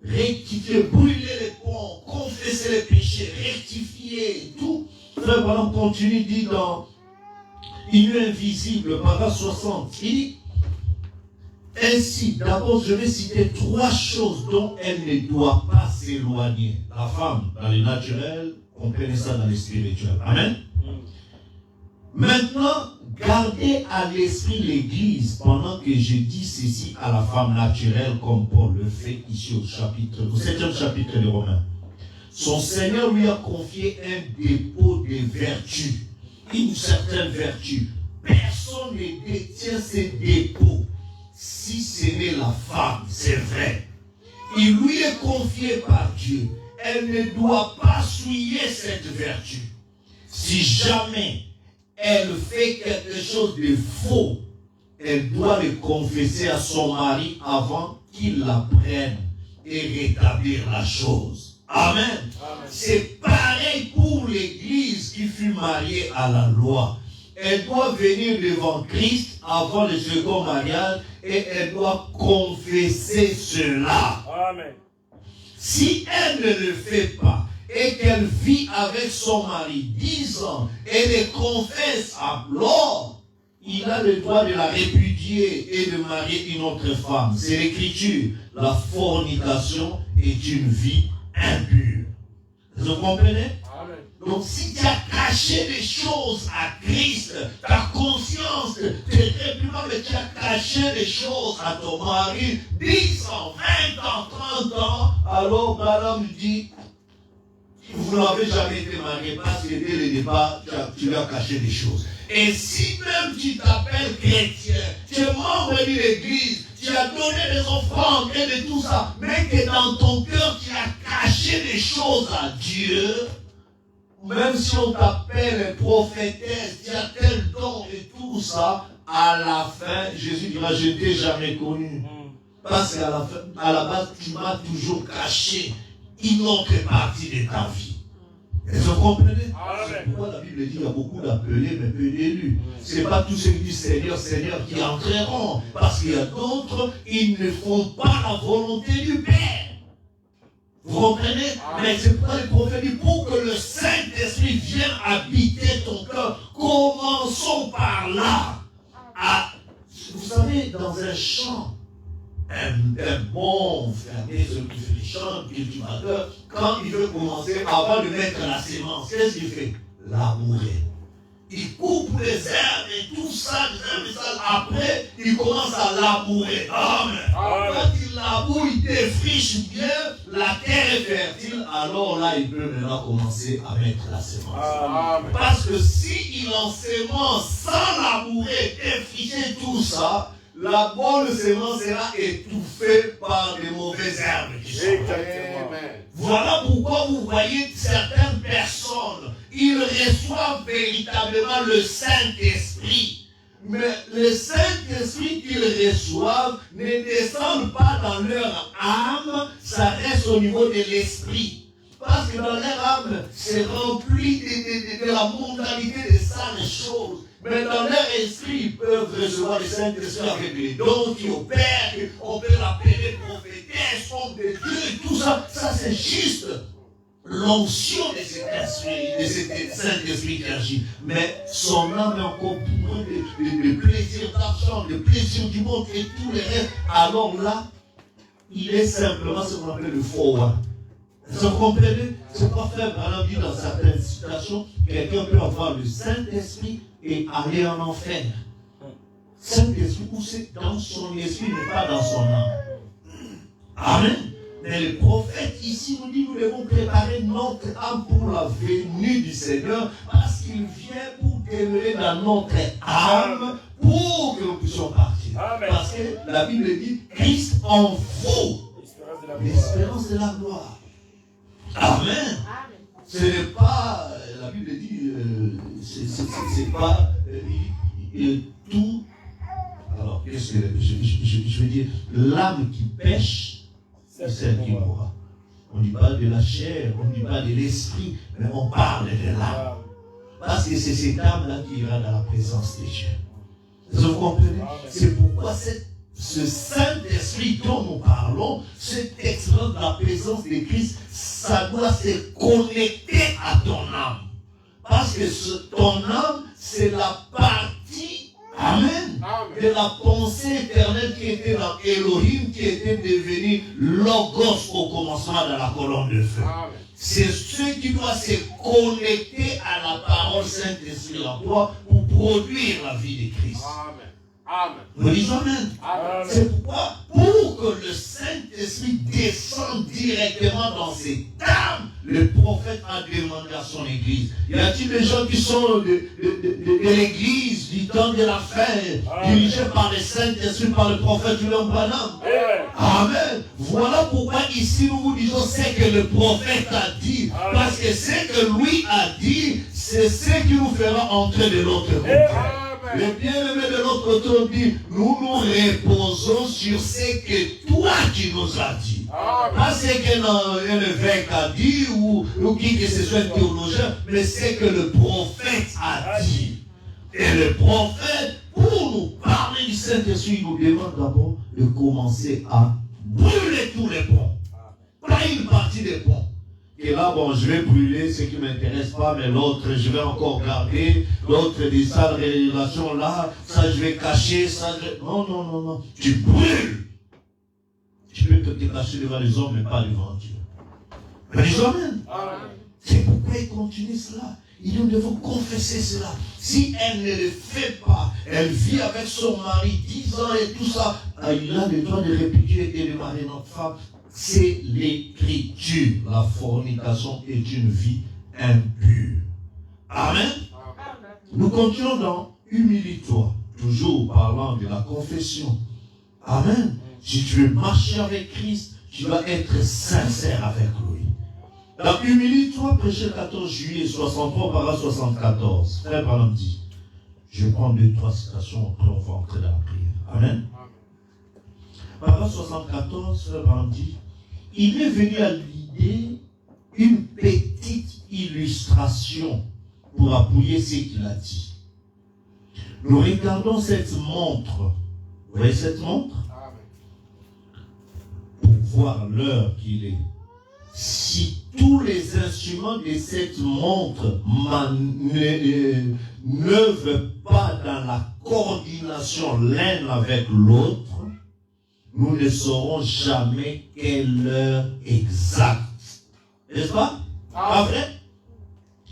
rectifier, brûler les ponts, confesser les péchés, rectifier, tout. Frère Branham continue, dit dans Une invisible, paragraphe 60, il dit, Ainsi, d'abord, je vais citer 3 choses dont elle ne doit pas s'éloigner. La femme, dans le naturel, comprenez ça dans le spirituel. Amen. Maintenant, gardez à l'esprit l'Église pendant que je dis ceci à la femme naturelle, comme Paul le fait ici au 7e chapitre de Romains. Son Seigneur lui a confié un dépôt de vertu, une certaine vertu. Personne ne détient ces dépôts si ce n'est la femme, c'est vrai. Il lui est confié par Dieu. Elle ne doit pas souiller cette vertu. Si jamais elle fait quelque chose de faux, elle doit le confesser à son mari avant qu'il la prenne et rétablir la chose. Amen. Amen. C'est pareil pour l'Église qui fut mariée à la loi. Elle doit venir devant Christ avant le second mariage et elle doit confesser cela. Amen. Si elle ne le fait pas et qu'elle vit avec son mari 10 ans et le confesse, alors il a le droit de la répudier et de marier une autre femme. C'est l'Écriture. La fornication est une vie impure. Vous comprenez? Amen. Donc si tu as caché des choses à Christ, ta conscience te réprimande, mais tu as caché des choses à ton mari 10 ans, 20 ans, 30 ans, alors madame dit, vous n'avez jamais été marié parce que dès le départ, tu lui as caché des choses. Et si même tu t'appelles chrétien, tu es membre de l'église, tu as donné des offrandes et de tout ça, mais que dans ton cœur, tu as caché des choses à Dieu, même si on t'appelle prophétesse, tu as tel don et tout ça, à la fin, Jésus dira, je ne t'ai jamais connu. Parce qu'à la fin, à la base, tu m'as toujours caché une autre partie de ta vie. Vous comprenez? C'est pourquoi la Bible dit qu'il y a beaucoup d'appelés, mais peu d'élus. Ce n'est pas tous ceux qui disent Seigneur, Seigneur qui entreront. Parce qu'il y a d'autres, ils ne font pas la volonté du Père. Vous comprenez? Mais c'est pourquoi le prophète dit, pour que le Saint-Esprit vienne habiter ton cœur, commençons par là. Vous savez, dans un champ, un bon fermier, celui qui fait les champs, cultivateur, quand il veut commencer, avant de mettre la sémence, qu'est-ce qu'il fait? Labourer. Il coupe les herbes et tout ça, les herbes et ça. Après, il commence à labourer. Amen. Quand il laboure, il défriche bien, la terre est fertile, alors là, il peut maintenant commencer à mettre la sémence. Amen. Parce que s'il ensemence sans labourer, défricher tout ça, la bonne sémence sera étouffée par des mauvaises herbes. Voilà pourquoi vous voyez certaines personnes, ils reçoivent véritablement le Saint-Esprit. Mais le Saint-Esprit qu'ils reçoivent ne descend pas dans leur âme, ça reste au niveau de l'esprit. Parce que dans leur âme, c'est rempli de la mondalité des sales choses. Mais dans leur esprit, ils peuvent recevoir le Saint-Esprit avec les dons qui opèrent, on peut l'appeler prophétesse, homme de Dieu, et tout ça. Ça, c'est juste l'onction de cet esprit, de cet Saint-Esprit qui agit. Mais son âme est encore bourrée de plaisir d'argent, de plaisir du monde et tout le reste. Alors là, il est simplement ce qu'on appelle le forward. Vous comprenez? C'est pas faire, par exemple, dans certaines situations, quelqu'un peut avoir le Saint-Esprit et aller en enfer. Saint-Esprit, où c'est dans son esprit, mais pas dans son âme. Amen. Mais le prophète ici nous dit, nous devons préparer notre âme pour la venue du Seigneur, parce qu'il vient pour demeurer dans notre âme, pour que nous puissions partir. Amen. Parce que la Bible dit, Christ en vous, l'espérance de la gloire. Amen. Ce n'est pas, la Bible dit, c'est pas tout. Alors, qu'est-ce que je veux dire? L'âme qui pêche, c'est celle qui mourra. On ne dit pas de la chair, on ne dit pas de l'esprit, mais on parle de l'âme. Parce que c'est cette âme-là qui ira dans la présence de Dieu. Vous comprenez? C'est pourquoi ce Saint-Esprit dont nous parlons, cette expérience de la présence de Christ, ça doit se connecter à ton âme. Parce que ton âme, c'est la partie, amen, de la pensée éternelle qui était dans Elohim, qui était devenu Logos au commencement dans la colonne de feu. Amen. C'est ceux qui doivent se connecter à la parole Saint-Esprit en toi pour produire la vie de Christ. Amen. Amen. Nous disons Amen. Amen. C'est pourquoi, pour que le Saint-Esprit descende directement dans cette âme, le prophète a demandé à son église. Y a-t-il des gens qui sont de l'église du temps de la fin, dirigés par le Saint-Esprit, par le prophète William Branham? Amen. Voilà pourquoi ici nous vous disons ce que le prophète a dit. Parce que ce que lui a dit, c'est ce qui nous fera entrer de l'autre côté. Les bien-aimés de l'autre côté ont dit, nous nous reposons sur ce que toi tu nous as dit. Pas ce qu'un évêque a dit ou qui que ce soit un théologien, mais ce que le prophète a dit. Et le prophète, pour nous parler du Saint-Esprit, nous demande d'abord de commencer à brûler tous les ponts. Pas une partie des ponts. Et là, bon, je vais brûler ce qui ne m'intéresse pas, mais l'autre, je vais encore garder. L'autre dit ça, relation là, ça, je vais cacher, ça, je... Non, non, non, non. Tu brûles. Tu peux te cacher devant les hommes, mais pas devant Dieu. Mais les hommes, c'est pourquoi il continue cela. Et nous devons confesser cela. Si elle ne le fait pas, elle vit avec son mari 10 ans et tout ça, il a le droit de répudier et de marier notre femme. C'est l'écriture. La fornication est une vie impure. Amen. Nous continuons dans humilie-toi, toujours parlant de la confession. Amen. Si tu veux marcher avec Christ, tu dois être sincère avec lui. Dans humilie-toi, prêché le 14 juillet 63, paragraphe 74. Frère Branham dit, je vais prendre 2-3 citations, après on va entrer dans la prière. Amen. Paragraphe 74, frère Branham dit, il est venu à l'idée une petite illustration pour appuyer ce qu'il a dit. Nous regardons cette montre. Vous voyez cette montre? Pour voir l'heure qu'il est. Si tous les instruments de cette montre n'œuvrent pas dans la coordination l'un avec l'autre, nous ne saurons jamais quelle heure exacte. N'est-ce pas? Pas vrai?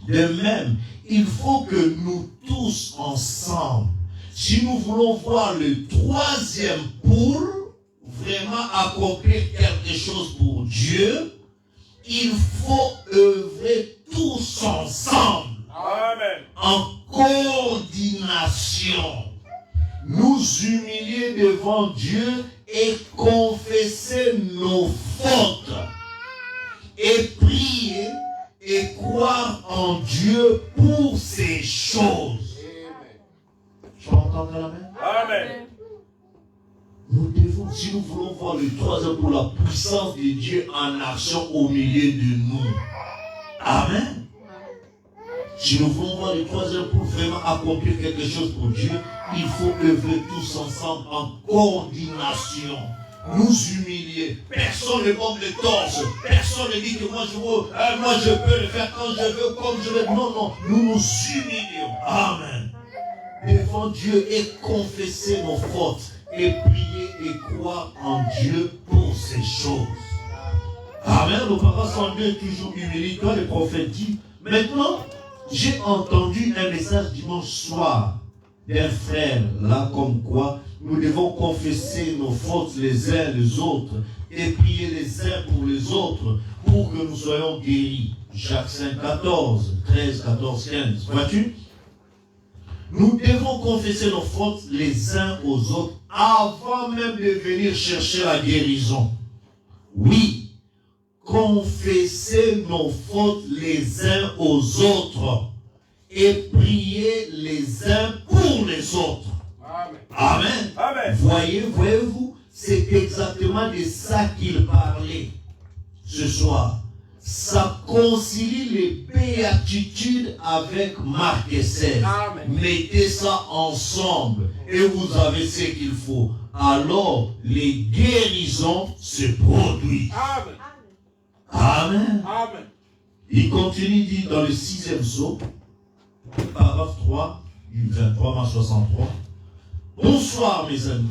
De même, il faut que nous tous ensemble, si nous voulons voir le troisième pour vraiment accomplir quelque chose pour Dieu, il faut œuvrer tous ensemble. Amen. En coordination. Nous humilier devant Dieu et confesser nos fautes. Et prier et croire en Dieu pour ces choses. Tu entends la main? Amen. Nous devons, si nous voulons voir le troisième pour la puissance de Dieu en action au milieu de nous. Amen. Si nous voulons voir le troisième pour vraiment accomplir quelque chose pour Dieu, il faut œuvrer tous ensemble en coordination. Nous humilier. Personne ne bombe le torse. Personne ne dit que moi je peux le faire quand je veux, comme je veux. Non, non. Nous nous humilions. Amen. Devant Dieu et confesser nos fautes. Et prier et croire en Dieu pour ces choses. Amen. Nos parents sont deux toujours humiliés. Quand le prophète dit, maintenant, j'ai entendu un message dimanche soir d'un frère, là comme quoi nous devons confesser nos fautes les uns les autres et prier les uns pour les autres pour que nous soyons guéris. Jacques 5, 14, 13, 14, 15. Vois-tu? Nous devons confesser nos fautes les uns aux autres avant même de venir chercher la guérison. Oui, confesser nos fautes les uns aux autres et prier les uns pour les autres. Amen. Amen. Voyez-vous, c'est exactement de ça qu'il parlait ce soir. Ça concilie les béatitudes avec Marc et 16. Amen. Mettez ça ensemble et vous avez ce qu'il faut. Alors, les guérisons se produisent. Amen. Amen. Amen. Il continue, dit dans le 6e psaume, paragraphe 3, du 23 à 63. Bonsoir mes amis.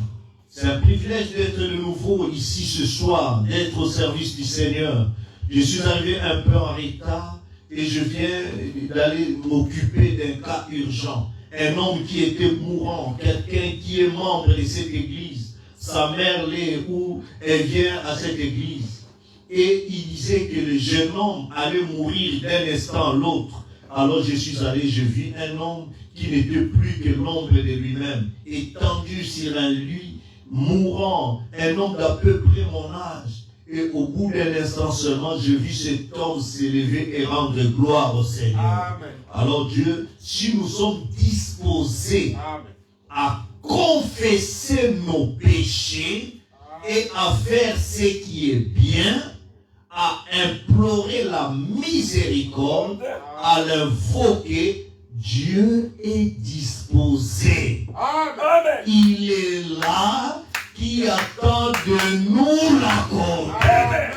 C'est un privilège d'être de nouveau ici ce soir, d'être au service du Seigneur. Je suis arrivé un peu en retard et je viens d'aller m'occuper d'un cas urgent. Un homme qui était mourant, quelqu'un qui est membre de cette église. Sa mère l'est ou elle vient à cette église. Et il disait que le jeune homme allait mourir d'un instant à l'autre. Alors je suis allé, je vis un homme qui n'était plus que l'ombre de lui-même, étendu sur un lit, mourant, un homme d'à peu près mon âge. Et au bout d'un instant seulement, je vis cet homme s'élever et rendre gloire au Seigneur. Amen. Alors Dieu, si nous sommes disposés Amen. à confesser nos péchés et à faire ce qui est bien, à implorer la miséricorde, à l'invoquer, Dieu est disposé. Amen. Il est là qui attend de nous l'accorder. Amen.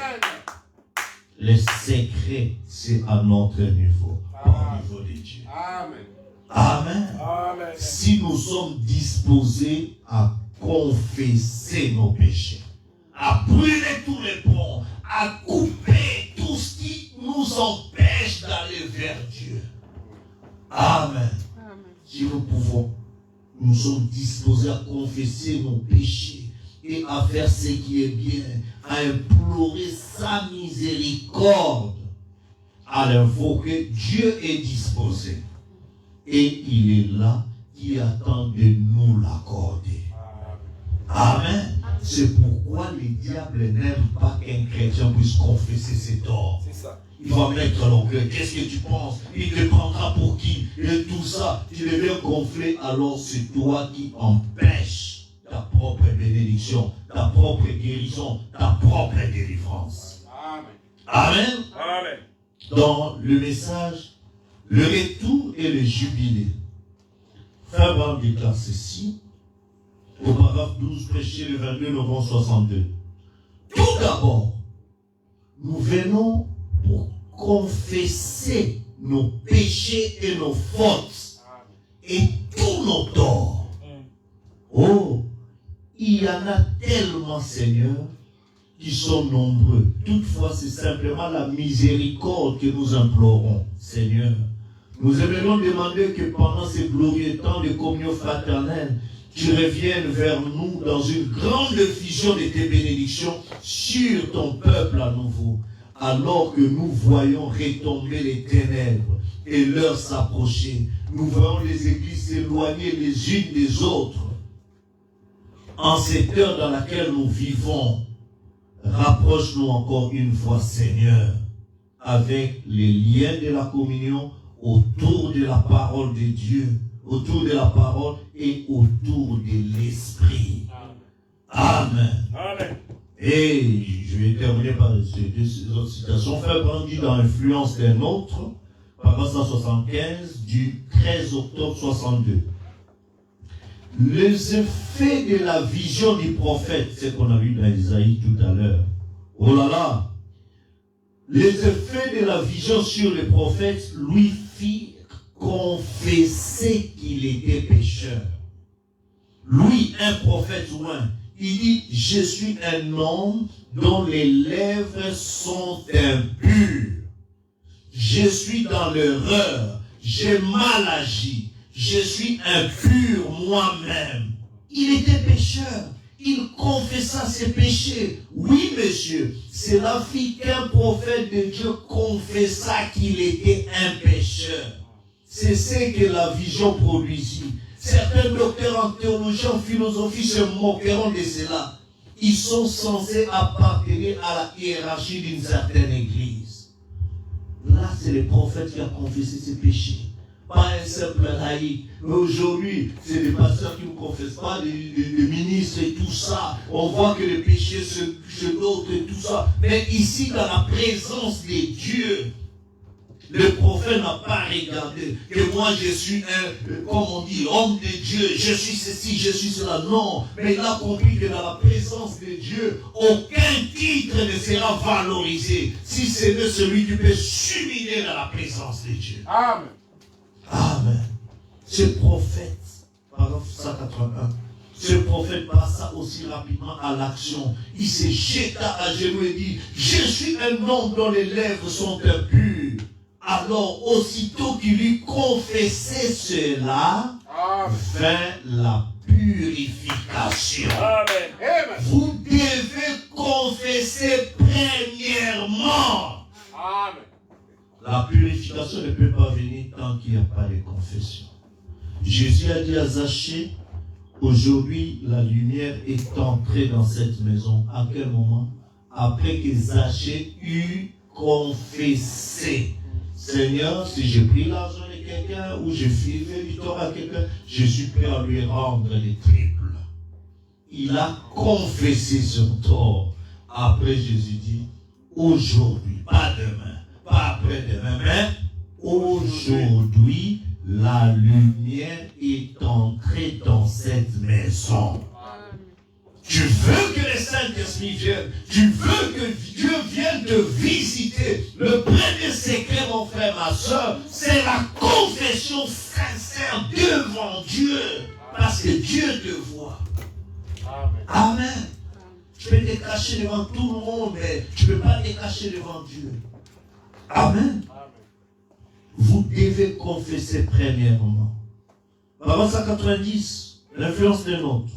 Le secret, c'est à notre niveau, pas au niveau de Dieu. Amen. Amen. Amen. Si nous sommes disposés à confesser nos péchés, à brûler tous les ponts, à couper tout ce qui nous empêche d'aller vers Dieu. Amen. Si nous pouvons, nous sommes disposés à confesser nos péchés et à faire ce qui est bien, à implorer sa miséricorde, à l'invoquer, Dieu est disposé. Et il est là qui attend de nous l'accorder. Amen. C'est pourquoi les diables n'aiment pas qu'un chrétien puisse confesser ses torts. C'est ça. Il va mettre l'orgueil. Qu'est-ce que tu penses? Il te prendra pour qui? Et tout ça, tu deviens gonflé. Alors c'est toi qui empêches ta propre bénédiction, ta propre guérison, ta propre délivrance. Amen. Amen. Amen. Dans le message, le retour et le jubilé. Frère Abraham déclare ceci au paragraphe 12, prêché le 22 novembre 62. Tout d'abord, nous venons pour confesser nos péchés et nos fautes et tous nos torts. Oh, il y en a tellement, Seigneur, qui sont nombreux. Toutefois, c'est simplement la miséricorde que nous implorons, Seigneur. Nous aimerions demander que pendant ces glorieux temps de communion fraternelle, tu reviennes vers nous dans une grande fusion de tes bénédictions sur ton peuple à nouveau, alors que nous voyons retomber les ténèbres et l'heure s'approcher. Nous voyons les églises s'éloigner les unes des autres. En cette heure dans laquelle nous vivons, rapproche-nous encore une fois, Seigneur, avec les liens de la communion autour de la parole de Dieu, autour de la parole et autour de l'esprit. Amen. Amen. Et je vais terminer par ces deux autres citations. Frère Abraham dit dans Influence d'un autre, paragraphe 175 du 13 octobre 62. Les effets de la vision du prophète, c'est ce qu'on a vu dans Isaïe tout à l'heure. Oh là là! Les effets de la vision sur le prophète lui fit confesser qu'il était pécheur. Lui, un prophète loin, il dit, je suis un homme dont les lèvres sont impures. Je suis dans l'erreur, j'ai mal agi. Je suis impur moi-même. Il était pécheur. Il confessa ses péchés. Oui, monsieur. Cela fit qu'un prophète de Dieu confessa qu'il était un pécheur. C'est ce que la vision produisit. Certains docteurs en théologie, en philosophie se moqueront de cela. Ils sont censés appartenir à la hiérarchie d'une certaine église. Là, c'est le prophète qui a confessé ses péchés. Pas un simple laïc. Mais aujourd'hui, c'est des pasteurs qui ne confessent pas, des ministres et tout ça. On voit que les péchés se d'autres et tout ça. Mais ici, dans la présence de Dieu, le prophète n'a pas regardé que moi je suis comme on dit, homme de Dieu, je suis ceci, je suis cela. Non, mais il a compris que dans la présence de Dieu, aucun titre ne sera valorisé si ce n'est celui qui peut s'humilier dans la présence de Dieu. Amen. Amen. Ce prophète, paragraphe 181, Ce prophète passa aussi rapidement à l'action. Il se jeta à genoux et dit, je suis un homme dont les lèvres sont impures. Alors, aussitôt qu'il eut confessé cela, vint la purification. Amen. Vous devez confesser premièrement. Amen. La purification ne peut pas venir tant qu'il n'y a pas de confession. Jésus a dit à Zachée, aujourd'hui la lumière est entrée dans cette maison. À quel moment? Après que Zachée eut confessé. Seigneur, si j'ai pris l'argent de quelqu'un ou j'ai fait du tort à quelqu'un, je suis prêt à lui rendre les triples. Il a confessé son tort. Après, Jésus dit, aujourd'hui, pas demain, pas après-demain, mais aujourd'hui, la lumière est entrée dans cette maison. Tu veux que le Saint-Esprit vienne. Tu veux que Dieu vienne te visiter. Le premier secret, mon frère, ma soeur, c'est la confession sincère devant Dieu. Parce que Dieu te voit. Amen. Tu peux te cacher devant tout le monde, mais tu ne peux pas te cacher devant Dieu. Amen. Vous devez confesser premièrement. Avant 190, l'influence des nôtres.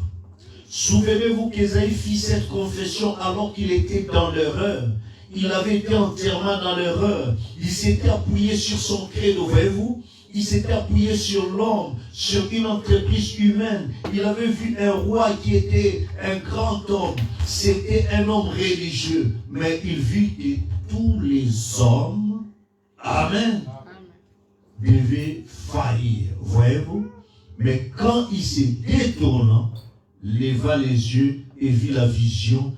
Souvenez-vous qu'Ésaïe fit cette confession alors qu'il était dans l'erreur. Il avait été entièrement dans l'erreur. Il s'était appuyé sur son credo, voyez-vous? Il s'était appuyé sur l'homme, sur une entreprise humaine. Il avait vu un roi qui était un grand homme. C'était un homme religieux. Mais il vit que tous les hommes, amen, devaient faillir, voyez-vous? Mais quand il s'est détourné, leva les yeux et vit la vision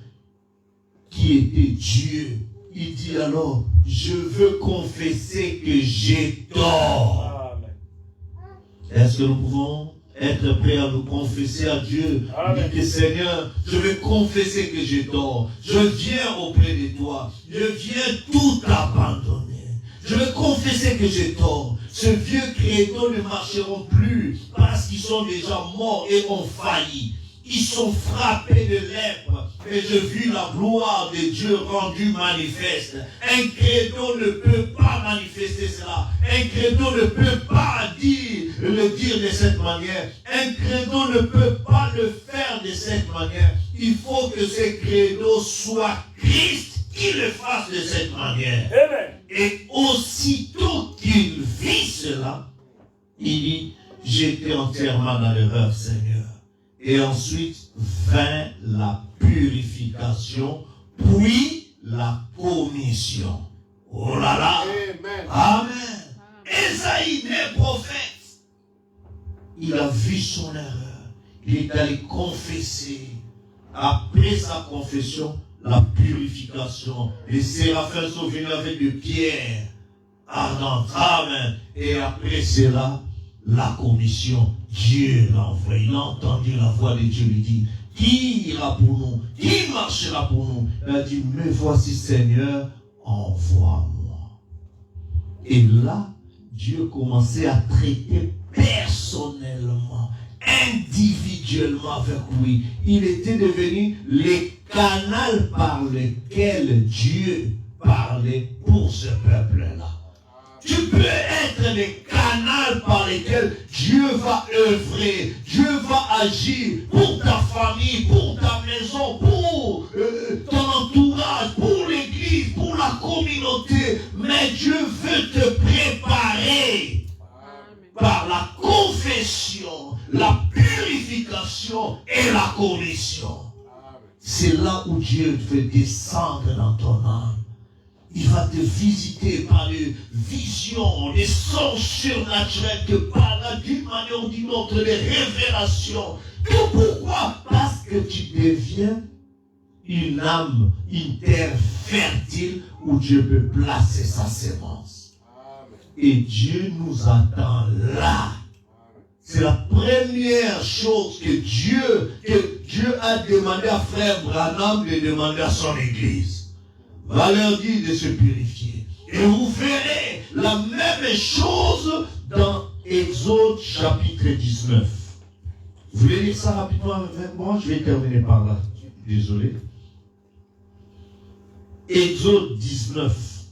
qui était Dieu. Il dit alors, je veux confesser que j'ai tort. Est-ce que nous pouvons être prêts à nous confesser à Dieu? Dire que Seigneur, je veux confesser que j'ai tort. Je viens auprès de toi. Je viens tout abandonner. Je veux confesser que j'ai tort. Ce vieux credo ne marcheront plus parce qu'ils sont déjà morts et ont failli. Ils sont frappés de lèpre. Et je vis la gloire de Dieu rendue manifeste. Un credo ne peut pas manifester cela. Un credo ne peut pas le dire de cette manière. Un credo ne peut pas le faire de cette manière. Il faut que ce credo soit Christ qui le fasse de cette manière. Amen. Et aussitôt qu'il vit cela, il dit, j'étais entièrement dans l'erreur, Seigneur. Et ensuite vint la purification, puis la commission. Oh là là! Amen. Amen! Ésaïe, le prophète, il a vu son erreur. Il est allé confesser. Après sa confession, la purification. Les séraphins sont venus avec des pierres ardentes. Amen. Et après cela, la commission. Dieu l'a envoyé. Il a entendu la voix de Dieu lui dit, qui ira pour nous? Qui marchera pour nous? Il a dit, me voici Seigneur, envoie-moi. Et là, Dieu commençait à traiter personnellement, individuellement avec lui. Il était devenu le canal par lequel Dieu parlait pour ce peuple-là. Tu peux être le canal par lequel Dieu va œuvrer, Dieu va agir pour ta famille, pour ta maison, pour ton entourage, pour l'église, pour la communauté. Mais Dieu veut te préparer par la confession, la purification et la commission. C'est là où Dieu veut descendre dans ton âme. Il va te visiter par des visions, des sons surnaturels, te parlera d'une manière ou d'une autre, des révélations. Tout pourquoi? Parce que tu deviens une âme, une terre fertile où Dieu peut placer sa sémence. Et Dieu nous attend là. C'est la première chose que Dieu a demandé à Frère Branham de demander à son église. Va leur dire de se purifier. Et vous verrez la même chose dans Exode chapitre 19. Vous voulez lire ça rapidement avec moi? Je vais terminer par là. Désolé. Exode 19.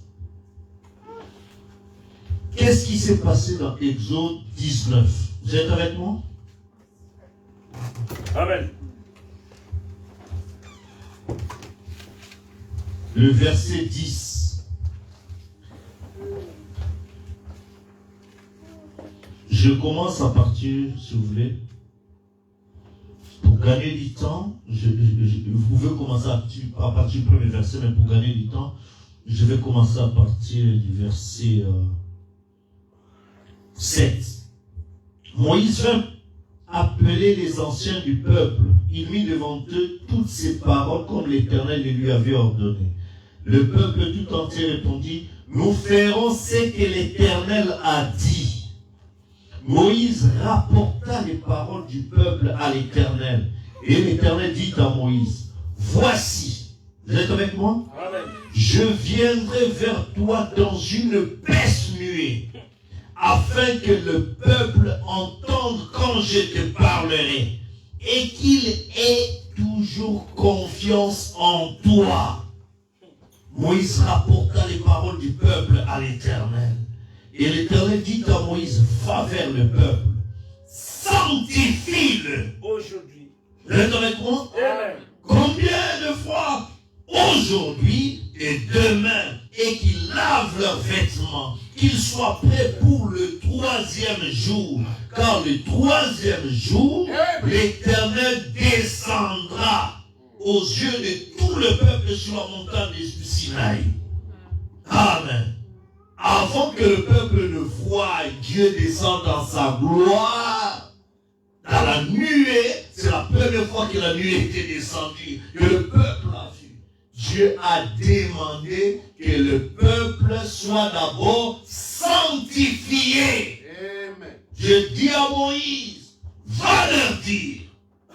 Qu'est-ce qui s'est passé dans Exode 19? Vous êtes avec moi? Amen. Le verset 10. Je commence à partir, si vous voulez. Pour gagner du temps, vous pouvez commencer à partir du premier verset, mais pour gagner du temps, je vais commencer à partir du verset 7. Moïse vint appeler les anciens du peuple. Il mit devant eux toutes ces paroles comme l'Éternel les lui avait ordonnées. Le peuple tout entier répondit, nous ferons ce que l'Éternel a dit. Moïse rapporta les paroles du peuple à l'Éternel. Et l'Éternel dit à Moïse, voici, vous êtes avec moi? Amen. Je viendrai vers toi dans une peste nuée, afin que le peuple entende quand je te parlerai, et qu'il ait toujours confiance en toi. Moïse rapporta les paroles du peuple à l'Éternel. Et l'Éternel dit à Moïse, va vers le peuple, sanctifie-le. Aujourd'hui. Vous êtes avec moi? Amen. Combien de fois? Aujourd'hui et demain, et qu'ils lavent leurs vêtements, qu'ils soient prêts pour le 3e jour. Car le 3e jour, l'Éternel descendra aux yeux de tout le peuple sur la montagne du Sinaï. Amen. Avant que le peuple ne voie Dieu descendre dans sa gloire, dans la nuée, c'est la première fois que la nuée était descendue, que le peuple a vu. Dieu a demandé que le peuple soit d'abord sanctifié. Amen. Dieu dit à Moïse, va leur dire.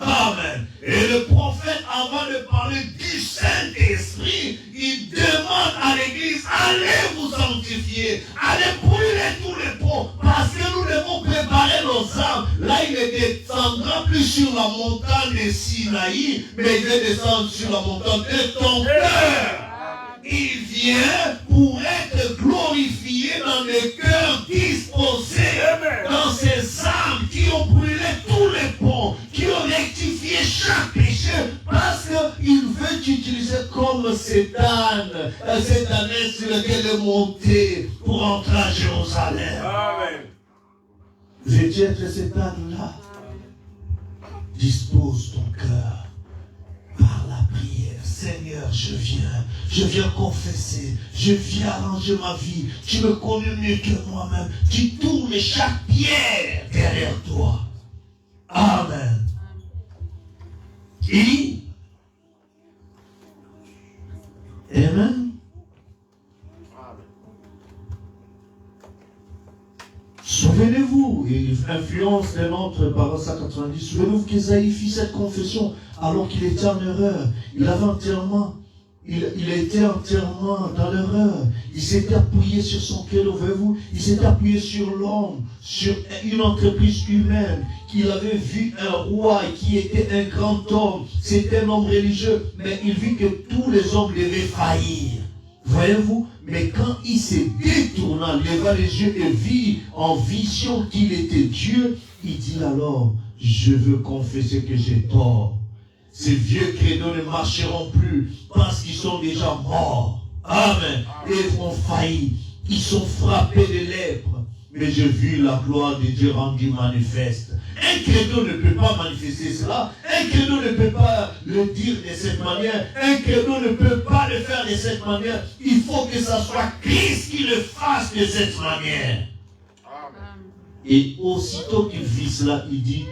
Amen. Et le prophète, avant de parler du Saint-Esprit, il demande à l'église, allez vous sanctifier, allez brûler tous les pots, parce que nous devons préparer nos âmes. Là, il ne descendra plus sur la montagne de Sinaï, mais il va descendre sur la montagne de ton cœur. Il vient pour être glorifié dans les cœurs disposés, dans ces âmes qui ont brûlé tous les ponts, qui ont rectifié chaque péché, parce qu'il veut t'utiliser comme cet âne sur lequel il est monté pour entrer à Jérusalem. Amen. Veux-tu être cet âne-là? Dispose ton cœur par la prière. Seigneur, je viens confesser, je viens arranger ma vie. Tu me connais mieux que moi-même. Tu tournes chaque pierre derrière toi. Amen. Et Amen. Souvenez-vous, et influence de notre parole 190, souvenez-vous qu'Ésaïe fit cette confession alors qu'il était en erreur. Il était entièrement dans l'erreur. Il s'était appuyé sur son cœur, voyez-vous, il s'était appuyé sur l'homme, sur une entreprise humaine, qu'il avait vu un roi qui était un grand homme. C'était un homme religieux, mais il vit que tous les hommes devaient faillir. Voyez-vous, mais quand il s'est détourné, leva les yeux et vit en vision qu'il était Dieu, il dit alors, je veux confesser que j'ai tort. Ces vieux credos ne marcheront plus parce qu'ils sont déjà morts. Amen. Et ils vont faillir. Ils sont frappés de lèpre. Mais j'ai vu la gloire de Dieu rendue manifeste. Un credo ne peut pas manifester cela. Un credo ne peut pas le dire de cette manière. Un credo ne peut pas le faire de cette manière. Il faut que ce soit Christ qui le fasse de cette manière. Et aussitôt qu'il vit cela, il dit,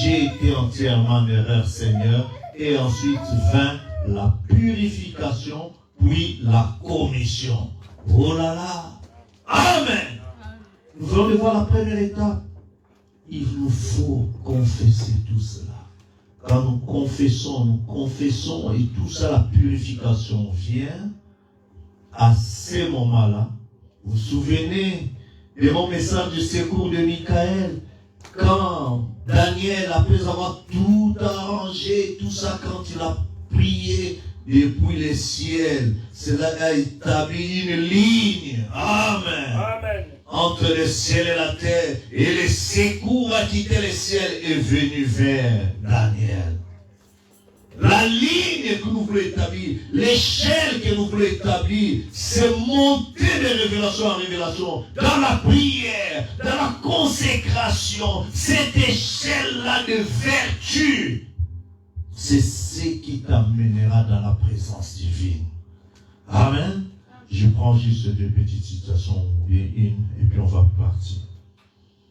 j'ai été entièrement en erreur, Seigneur. Et ensuite vint la purification, puis la commission. Oh là là! Amen! Nous voulons voir la première étape. Il nous faut confesser tout cela. Quand nous confessons et tout ça, la purification vient. À ce moment-là, vous vous souvenez de mon message de secours de Michael, quand Daniel, après avoir tout arrangé, tout ça, quand il a prié depuis les ciels, cela a établi une ligne. Amen. Amen. Entre le ciel et la terre, et le secours a quitté le ciel et est venu vers Daniel. La ligne que nous voulons établir, l'échelle que nous voulons établir, c'est monter de révélation en révélation, dans la prière, dans la consécration, cette échelle-là de vertu, c'est ce qui t'amènera dans la présence divine. Amen. Je prends juste deux petites citations, et puis on va partir.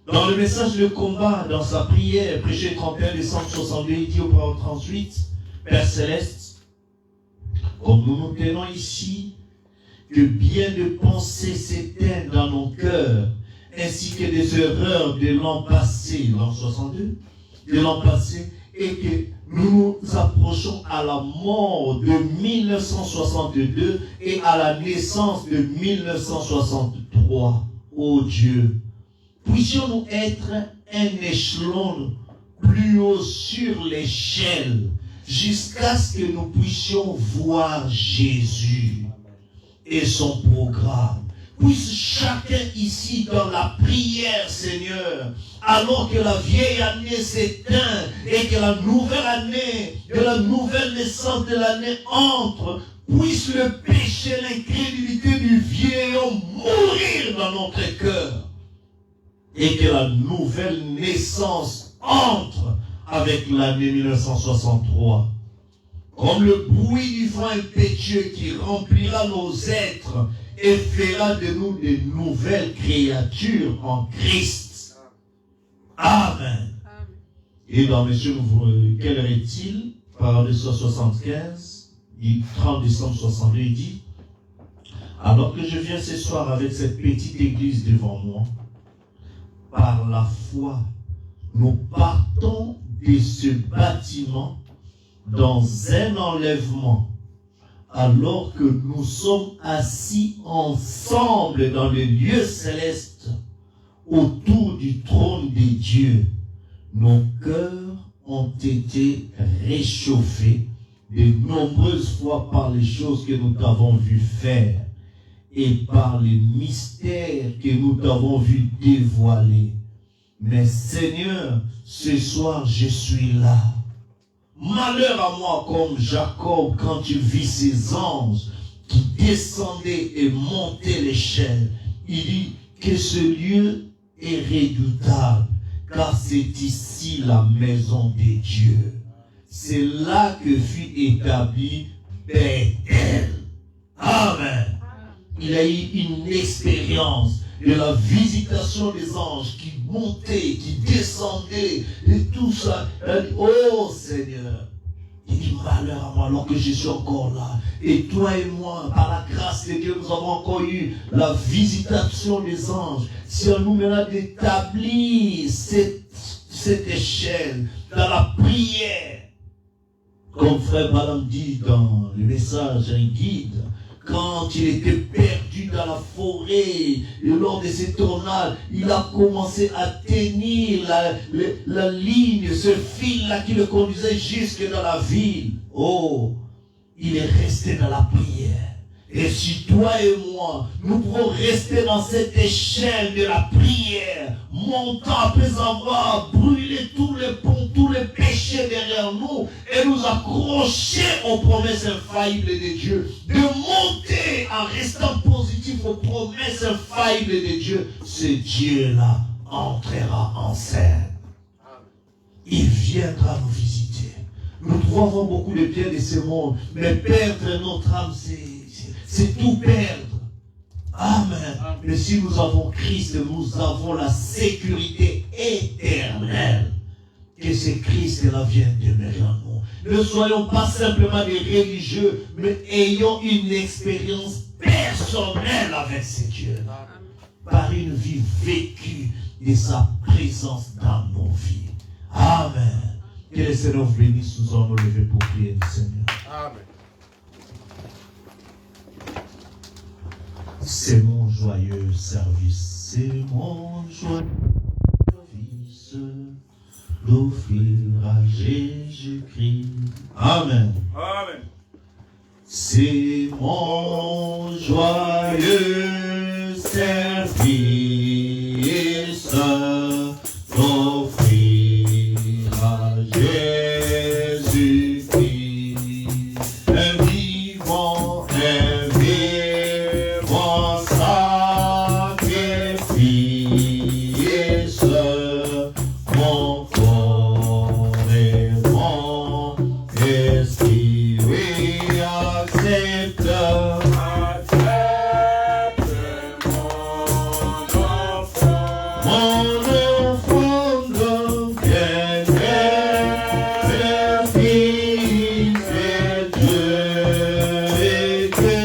Dans le message de combat, dans sa prière, prêché 31 décembre 62, il dit au parole 38, Père Céleste, comme nous nous tenons ici, que bien de pensées s'éteignent dans nos cœurs, ainsi que des erreurs de l'an passé, l'an 62, de l'an passé, et que nous nous approchons à la mort de 1962 et à la naissance de 1963. Ô Dieu, puissions-nous être un échelon plus haut sur l'échelle, jusqu'à ce que nous puissions voir Jésus et son programme. Puisse chacun ici dans la prière, Seigneur, alors que la vieille année s'éteint et que la nouvelle année, de la nouvelle naissance de l'année entre, puisse le péché, l'incrédulité du vieil homme mourir dans notre cœur et que la nouvelle naissance entre avec l'année 1963. Comme le bruit du vent impétueux qui remplira nos êtres et fera de nous de nouvelles créatures en Christ. Amen. Et dans Monsieur, quelle heure est-il? Parole 175, 30 décembre 62, il dit, alors que je viens ce soir avec cette petite église devant moi, par la foi, nous partons de ce bâtiment dans un enlèvement, alors que nous sommes assis ensemble dans le lieu céleste, autour du trône de Dieu. Nos cœurs ont été réchauffés de nombreuses fois par les choses que nous t'avons vu faire et par les mystères que nous t'avons vu dévoiler. Mais Seigneur, ce soir je suis là. Malheur à moi comme Jacob quand il vit ses anges qui descendaient et montaient l'échelle. Il dit que ce lieu est redoutable, car c'est ici la maison de Dieu. C'est là que fut établi Bethel. Amen. Il a eu une expérience de la visitation des anges qui montaient, qui descendaient, et tout ça. Oh Seigneur, il dit malheur à moi alors que je suis encore là. Et toi et moi, par la grâce de Dieu, nous avons encore eu la visitation des anges. Si on nous met d'établir cette échelle dans la prière, comme frère Balaam dit dans le message, un guide, quand il était perdu dans la forêt, et lors de ces tornades, il a commencé à tenir la ligne, ce fil-là qui le conduisait jusque dans la ville. Oh, il est resté dans la prière. Et si toi et moi, nous pouvons rester dans cette échelle de la prière, montant après avoir brûlé tous les ponts, tous les péchés derrière nous, et nous accrocher aux promesses infaillibles de Dieu, de monter en restant positif aux promesses infaillibles de Dieu, ce Dieu-là entrera en scène. Il viendra nous visiter. Nous pouvons avoir beaucoup de biens de ce monde, mais perdre notre âme, c'est tout perdre. Amen. Mais si nous avons Christ, nous avons la sécurité éternelle. Que ce Christ-là vienne demeurer en nous. Ne soyons pas simplement des religieux, mais ayons une expérience personnelle avec ce Dieu. Par une vie vécue de sa présence dans nos vies. Amen. Que le Seigneur vous bénisse. Nous allons nous lever pour prier du Seigneur. Amen. C'est mon joyeux service, c'est mon joyeux service. d'offrir à Jésus-Christ. Amen. Amen. C'est mon joyeux service d'offrir à Jésus-Christ un vivant sacrifice. Mon corps et mon esprit, oui, accepte. Mon offrande, bien-aimé Fils de Dieu, et que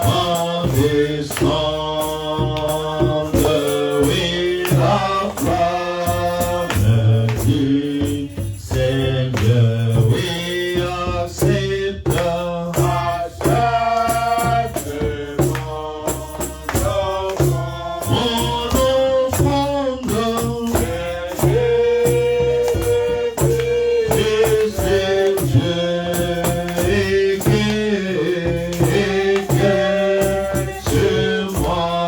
en descende, oui, la flamme du Seigneur, oui, accepte. Mon offrande, Fils de Dieu, et que sur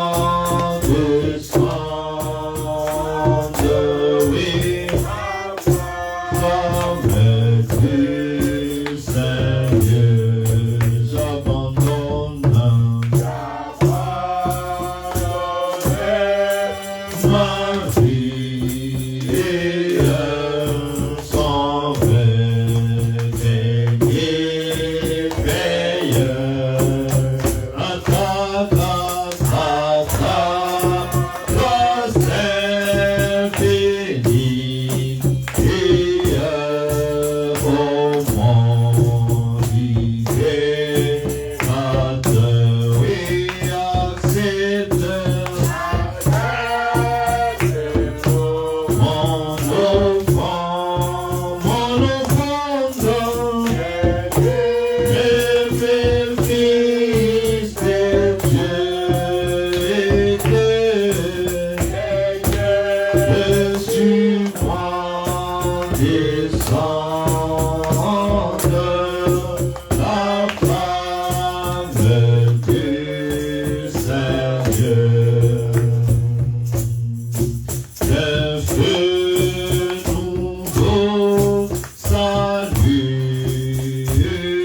moi descende, oui, flamme du Seigneur, j'abandonne ma vie sans renier veilleur à ta grâce infinie et au monde libérateur, oui, accepte. Mon offrande, élevé Fils de Dieu, et que sur moi descende la flamme du Seigneur. Le feu nouveau, salut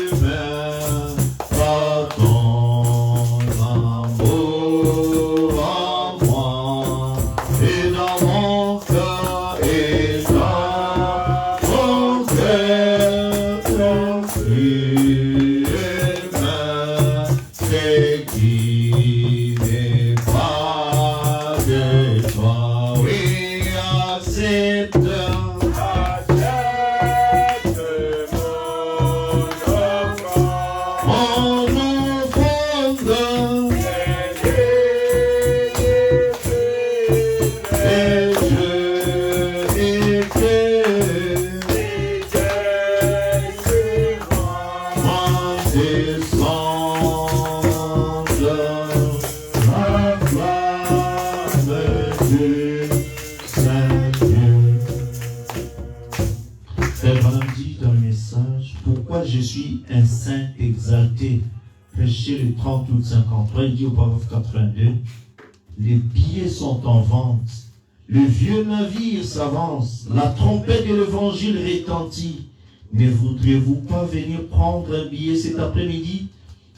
humain, par ton amour en moi, et dans mon cœur, et dans mon cœur, ton fruit humain, c'est qui n'est pas de toi, oui, accepte. Mon offrande, et je m'en descende la flamme du Seigneur. Frère Branham dit dans le message, pourquoi je suis un saint exalté, prêché le 30 août 53, il dit au paragraphe 82, les billets sont en vente, le vieux navire s'avance, la trompette de l'évangile retentit. Ne voudriez-vous pas venir prendre un billet cet après-midi?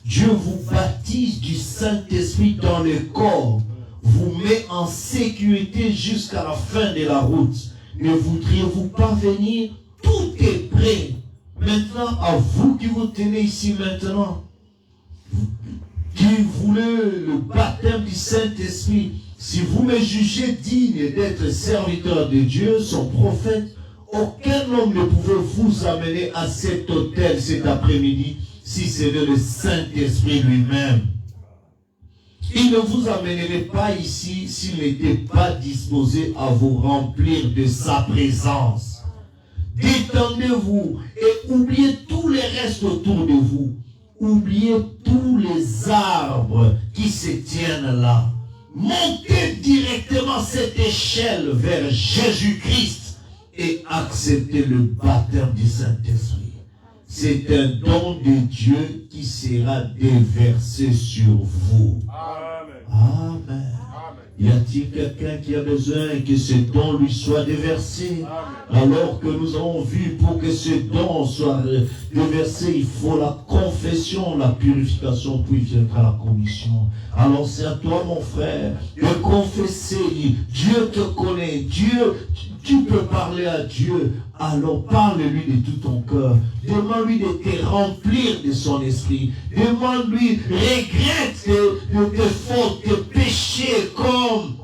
Dieu vous baptise du Saint-Esprit dans le corps, vous met en sécurité jusqu'à la fin de la route. Ne voudriez-vous pas venir? Tout est prêt. Maintenant, à vous qui vous tenez ici maintenant, qui voulez le baptême du Saint-Esprit, si vous me jugez digne d'être serviteur de Dieu, son prophète, aucun homme ne pouvait vous amener à cet hôtel cet après-midi si c'était le Saint-Esprit lui-même. Il ne vous amènerait pas ici s'il n'était pas disposé à vous remplir de sa présence. Détendez-vous et oubliez tout le reste autour de vous. Oubliez tous les arbres qui se tiennent là. monter directement cette échelle vers Jésus-Christ et accepter le baptême du Saint-Esprit. C'est un don de Dieu qui sera déversé sur vous. Amen. Amen. Amen. Y a-t-il quelqu'un qui a besoin que ce don lui soit déversé? Alors que nous avons vu, pour que ce don soit déversé, il faut la confession, la purification, puis viendra la commission. Alors c'est à toi, mon frère, de confesser. Dieu te connaît. Dieu, tu peux parler à Dieu. Alors parle-lui de tout ton cœur. Demande-lui de te remplir de son esprit. Demande-lui, regrette tes fautes, tes péchés, comme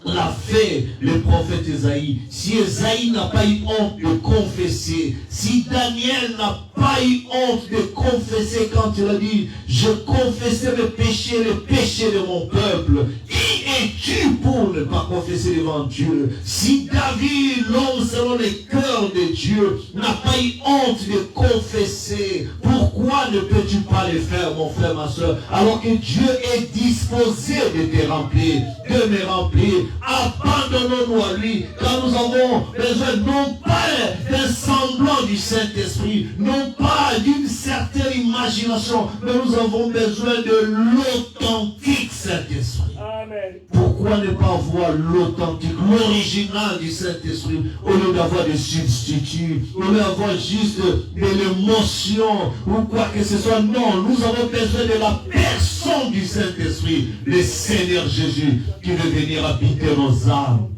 l'a fait le prophète Esaïe. Si Esaïe n'a pas eu honte de confesser, si Daniel n'a pas eu honte de confesser quand il a dit, je confessais mes péchés, les péchés de mon peuple. Qui es-tu pour ne pas confesser devant Dieu? Si David, l'homme selon le cœur de Dieu, n'a pas eu honte de confesser, pourquoi ne peux-tu pas le faire, mon frère, ma soeur, alors que Dieu est disposé de te remplir, de me remplir? Abandonnons-nous à lui, car nous avons besoin non pas d'un semblant du Saint-Esprit, non pas d'une certaine imagination, mais nous avons besoin de l'authentique Saint-Esprit. Amen. Pourquoi ne pas avoir l'authentique, l'original du Saint-Esprit, au lieu d'avoir des substituts, au lieu d'avoir juste de l'émotion ou quoi que ce soit? Non, nous avons besoin de la personne du Saint-Esprit, le Seigneur Jésus, qui veut venir habiter nos âmes.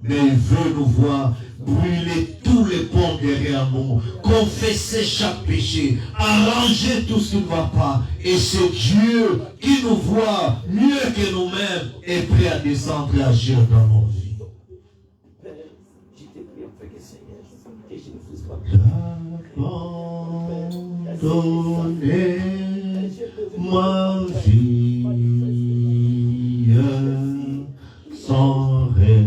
Mais il veut nous voir brûler tous les ponts derrière nous, confesser chaque péché, arranger tout ce qui ne va pas. Et c'est Dieu qui nous voit mieux que nous-mêmes et prêt à descendre et agir dans nos vies. Abandonner ma vie sans regret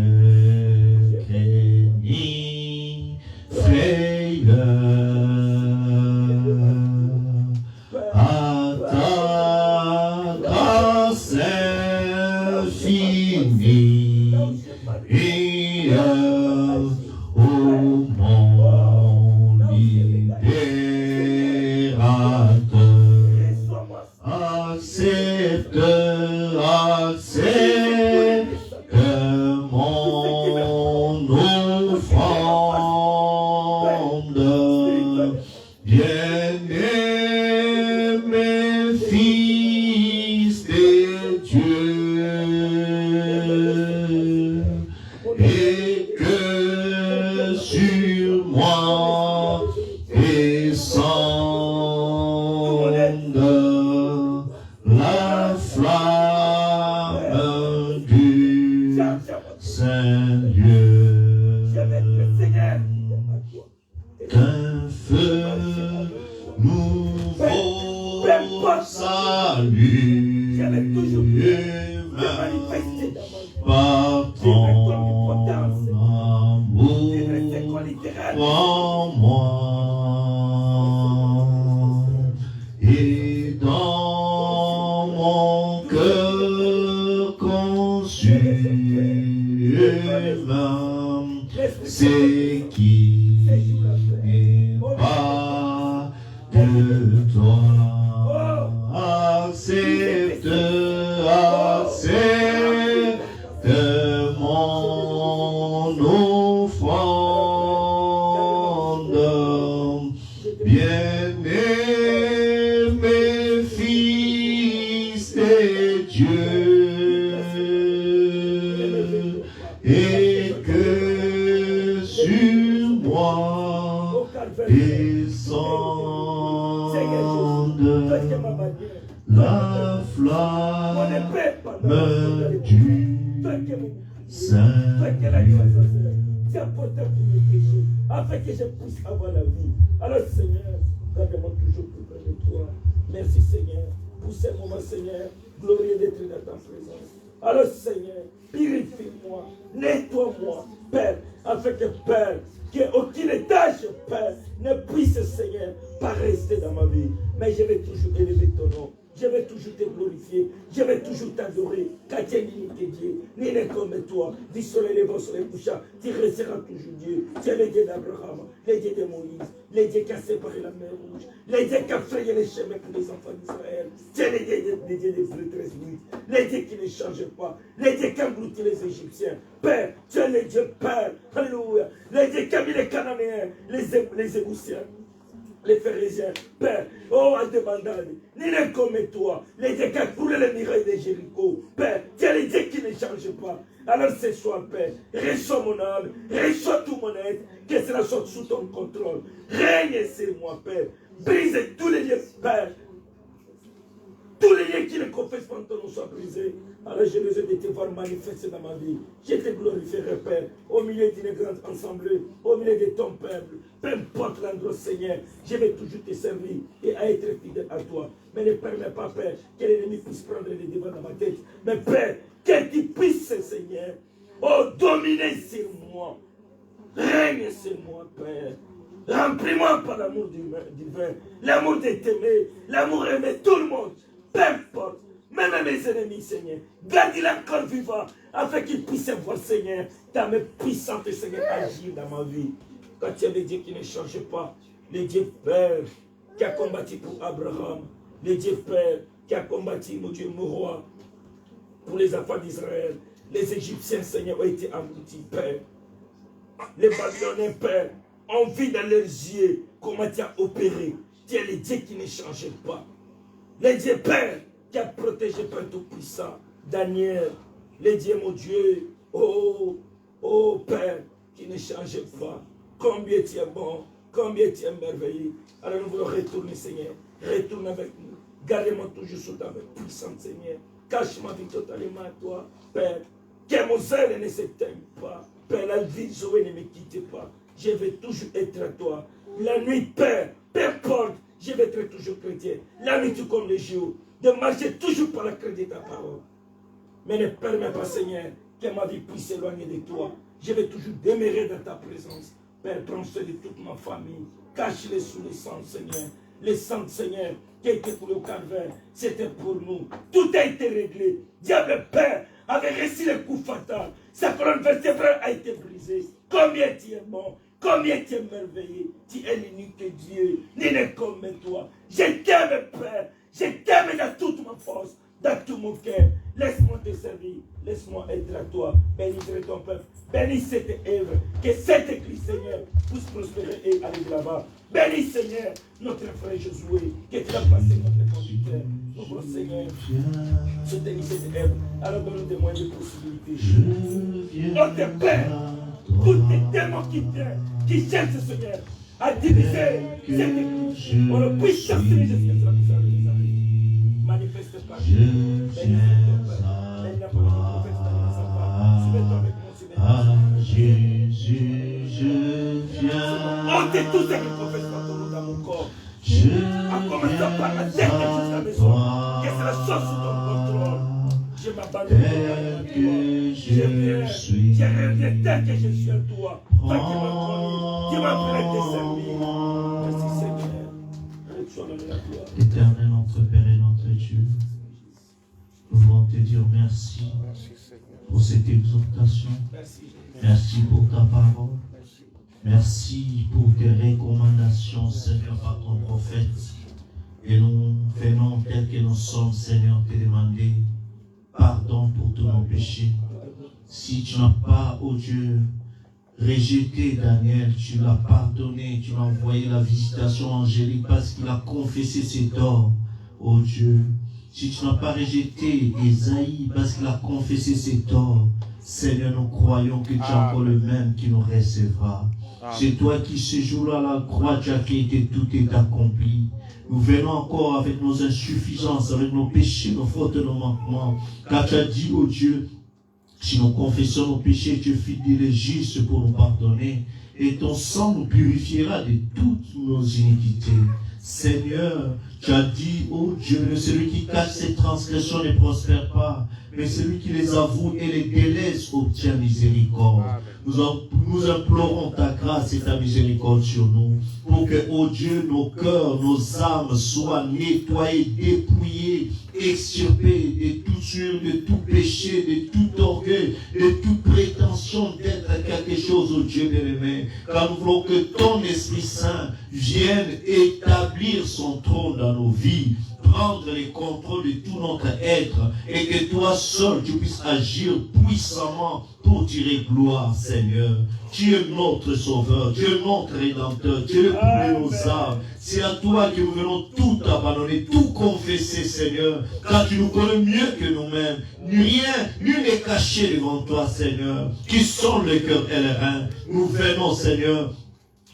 ni frayeur, à ta grâce infinie et ô mon libérateur, accepte mon offrande, bien-aimé Fils de Dieu, et que sur moi descende la flamme du Saint-Dieu. Qu'un feu nouveau salut par ton amour en moi et dans mon cœur conçu, c'est qui n'est pas de toi. Accepte mon offrande, bien-aimé Fils de Dieu, et que sur moi descende la flamme du Saint-Dieu. Afin que je puisse avoir la vie. Alors Seigneur, garde-moi toujours plus près de toi. Merci Seigneur pour ces moments, Seigneur. Glorieux d'être dans ta présence. Alors Seigneur, purifie-moi, nettoie-moi, Père, afin que Père, qu'aucune tâche, Père, ne puisse, Seigneur, pas rester dans ma vie. Mais je vais toujours élever ton nom. Je vais toujours te glorifier. Je vais toujours t'adorer. Car tu es l'unique Dieu. Ni n'est comme toi. Du soleil levant sur les couchants. Tu resteras toujours Dieu. Tu es le Dieu d'Abraham, le Dieu de Moïse, le Dieu qui a séparé la mer rouge, le Dieu qui a frayé les chemins pour les enfants d'Israël. Tu es le Dieu des prêtresses nuits, le Dieu qui ne change pas, le Dieu qui a englouti les Égyptiens. Père, tu es le Dieu Père. Alléluia. Le Dieu qui a mis les Cananéens, les Éboutiens, les Phérésiens, Père, oh, à demander, ni les comme toi, les dieux qui a coulé les murailles de Jéricho, Père, tu es les dieux qui ne changent pas. Alors ce soir, Père, reçois mon âme, reçois tout mon être, que cela soit sous ton contrôle. Règne sur moi, Père, brise tous les lieux, Père. Tous les liens qui ne confessent pas ton nom soient brisés. Alors j'ai besoin de te voir manifester dans ma vie. Je te glorifierai, Père, au milieu d'une grande assemblée, au milieu de ton peuple. Peu importe l'endroit, Seigneur, je vais toujours te servir et à être fidèle à toi. Mais ne permets pas, Père, que l'ennemi puisse prendre les devants dans ma tête. Mais Père, que tu puisses, Seigneur, dominer sur moi. Règne sur moi, Père. Remplis-moi par l'amour divin, l'amour de t'aimer, l'amour d'aimer tout le monde. Peu importe, même mes ennemis, Seigneur, garde-les encore vivants, afin qu'ils puissent voir, Seigneur, ta main puissante, Seigneur, agir dans ma vie. Quand tu es le Dieu qui ne change pas, le Dieu Père qui a combattu pour Abraham, le Dieu Père qui a combattu, mon Dieu, mon roi, pour les enfants d'Israël. Les Égyptiens, Seigneur, ont été engloutis, Père. Les Babyloniens, Père, ont vu dans leurs yeux comment tu as opéré. Tu es le Dieu qui ne change pas. Le Dieu Père qui a protégé Père Tout-Puissant, Daniel, le Dieu mon Dieu, oh Père, qui ne change pas. Combien tu es bon, combien tu es merveilleux. Alors nous voulons retourner, Seigneur. Retourne avec nous. Garde-moi toujours sous ta main puissante, Seigneur. Cache ma vie totalement à toi, Père. Que mon zèle ne s'éteigne pas. Père, la vie de Zoé ne me quitte pas. Je vais toujours être à toi. La nuit, Père, peu importe. Je vais être toujours chrétien. La nuit, tout comme les jours. De marcher toujours par la crainte de ta parole. Mais ne permets pas, Seigneur, que ma vie puisse s'éloigner de toi. Je vais toujours demeurer dans ta présence. Père, prends soin de toute ma famille. Cache-les sous le sang, Seigneur. Le sang, Seigneur, qui a été coulé au calvaire, c'était pour nous. Tout a été réglé. Diable Père avait reçu le coup fatal. Sa colonne vertébrale a été brisée. Combien tu es bon. Combien tu es merveilleux, tu es l'unique Dieu, ni ne comme toi. Je t'aime, Père, je t'aime dans toute ma force, dans tout mon cœur. Laisse-moi te servir, laisse-moi être à toi. Bénis ton peuple, bénis cette œuvre, que cette église, Seigneur, puisse prospérer et aller de là-bas. Bénis, Seigneur, notre frère Josué, que tu as passé notre conducteur. Notre Seigneur, soutenir cette œuvre, alors donne-nous des moyens de possibilités. Notre Père, tous les démons qui cherchent, Seigneur, à diviser cette église, on ne puisse sortir jusqu'à ce que ça arrive. Manifeste par Dieu. Bénis ton Père. Bénis la parole du prophète dans les enfants. Soumets-toi avec moi, soumets-toi. Jésus, je viens. Ôtez tout ce qui professe par ton nom dans mon corps. En commençant par la tête jusqu'à la maison. Que cela soit sous ton contrôle. Je m'abandonne à toi. Je viens. Je reviens tel que je suis à toi. Toi qui m'as connu, qui m'as prêté de servir. Merci Seigneur. Reçois l'honneur à toi. Éternel, notre Père et notre Dieu, nous voulons te dire merci pour cette exhortation. Merci pour ta parole. Merci pour tes recommandations, Seigneur, par ton prophète. Et nous venons tel que nous sommes, Seigneur, te demander pardon pour tous nos péchés. Si tu n'as pas, oh Dieu, rejeté Daniel, tu l'as pardonné, tu l'as envoyé la visitation angélique parce qu'il a confessé ses torts, oh Dieu. Si tu n'as pas rejeté Esaïe parce qu'il a confessé ses torts, Seigneur, nous croyons que tu es encore le même qui nous recevra. C'est toi qui, ce jour-là, la croix, tu as été tout est accompli. Nous venons encore avec nos insuffisances, avec nos péchés, nos fautes, nos manquements. Car tu as dit, oh Dieu, si nous confessons nos péchés, tu es fidèle et juste pour nous pardonner. Et ton sang nous purifiera de toutes nos iniquités. Seigneur, tu as dit, oh Dieu, celui qui cache ses transgressions ne prospère pas, mais celui qui les avoue et les délaisse obtient miséricorde. Nous implorons ta grâce et ta miséricorde sur nous, pour que, oh Dieu, nos cœurs, nos âmes soient nettoyés, dépouillés, extirpés de toute souillure, de tout péché, de tout orgueil, de toute prétention d'être quelque chose, oh Dieu bien-aimé. Car nous voulons que ton Esprit Saint vienne établir son trône dans nos vies, prendre les contrôles de tout notre être, et que toi seul tu puisses agir puissamment pour tirer gloire, Seigneur. Tu es notre Sauveur, tu es notre Rédempteur, tu es le plus de nos âmes. C'est à toi que nous venons tout abandonner, tout confesser, Seigneur, car tu nous connais mieux que nous-mêmes. Nul n'est caché devant toi, Seigneur, qui sont le cœur et les reins. Nous venons, Seigneur,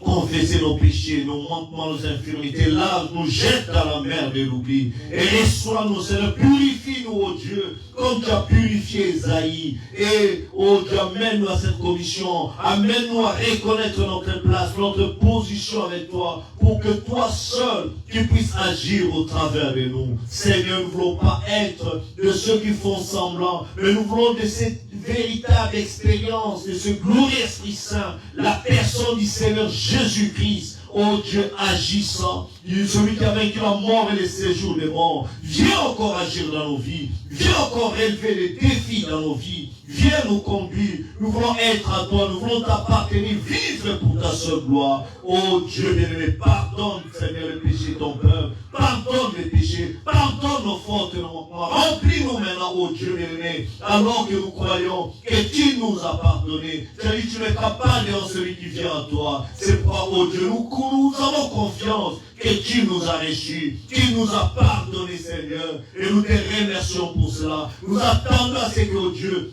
confesser nos péchés, nos manquements, nos infirmités, lave-nous, jette dans la mer de l'oubli, et reçois-nous, Seigneur, purifie-nous, oh Dieu, comme tu as purifié Esaïe, et, oh Dieu, amène-nous à cette commission, amène-nous à reconnaître notre place, notre position avec toi, pour que toi seul, tu puisses agir au travers de nous. Seigneur, nous ne voulons pas être de ceux qui font semblant, mais nous voulons de cette véritable expérience, de ce glorieux Esprit Saint, la personne du Seigneur Jésus-Christ, oh Dieu agissant, celui qui a vaincu la mort et les séjours des morts. Viens encore agir dans nos vies, viens encore relever les défis dans nos vies, viens nous conduire. Nous voulons être à toi, nous voulons t'appartenir, vivre pour ta seule gloire. Oh Dieu bien-aimé, pardonne, Seigneur, le péché de ton peuple, pardonne les péchés, pardonne nos fautes et nos manquements. Remplis-nous maintenant, oh Dieu bien-aimé, alors que nous croyons que tu nous as pardonné. Tu as dit, tu es capable de celui qui vient à toi. C'est pourquoi, oh Dieu, nous avons confiance que tu nous as reçus, tu nous as pardonné, Seigneur, et nous te remercions pour cela. Nous attendons à ce que, oh Dieu,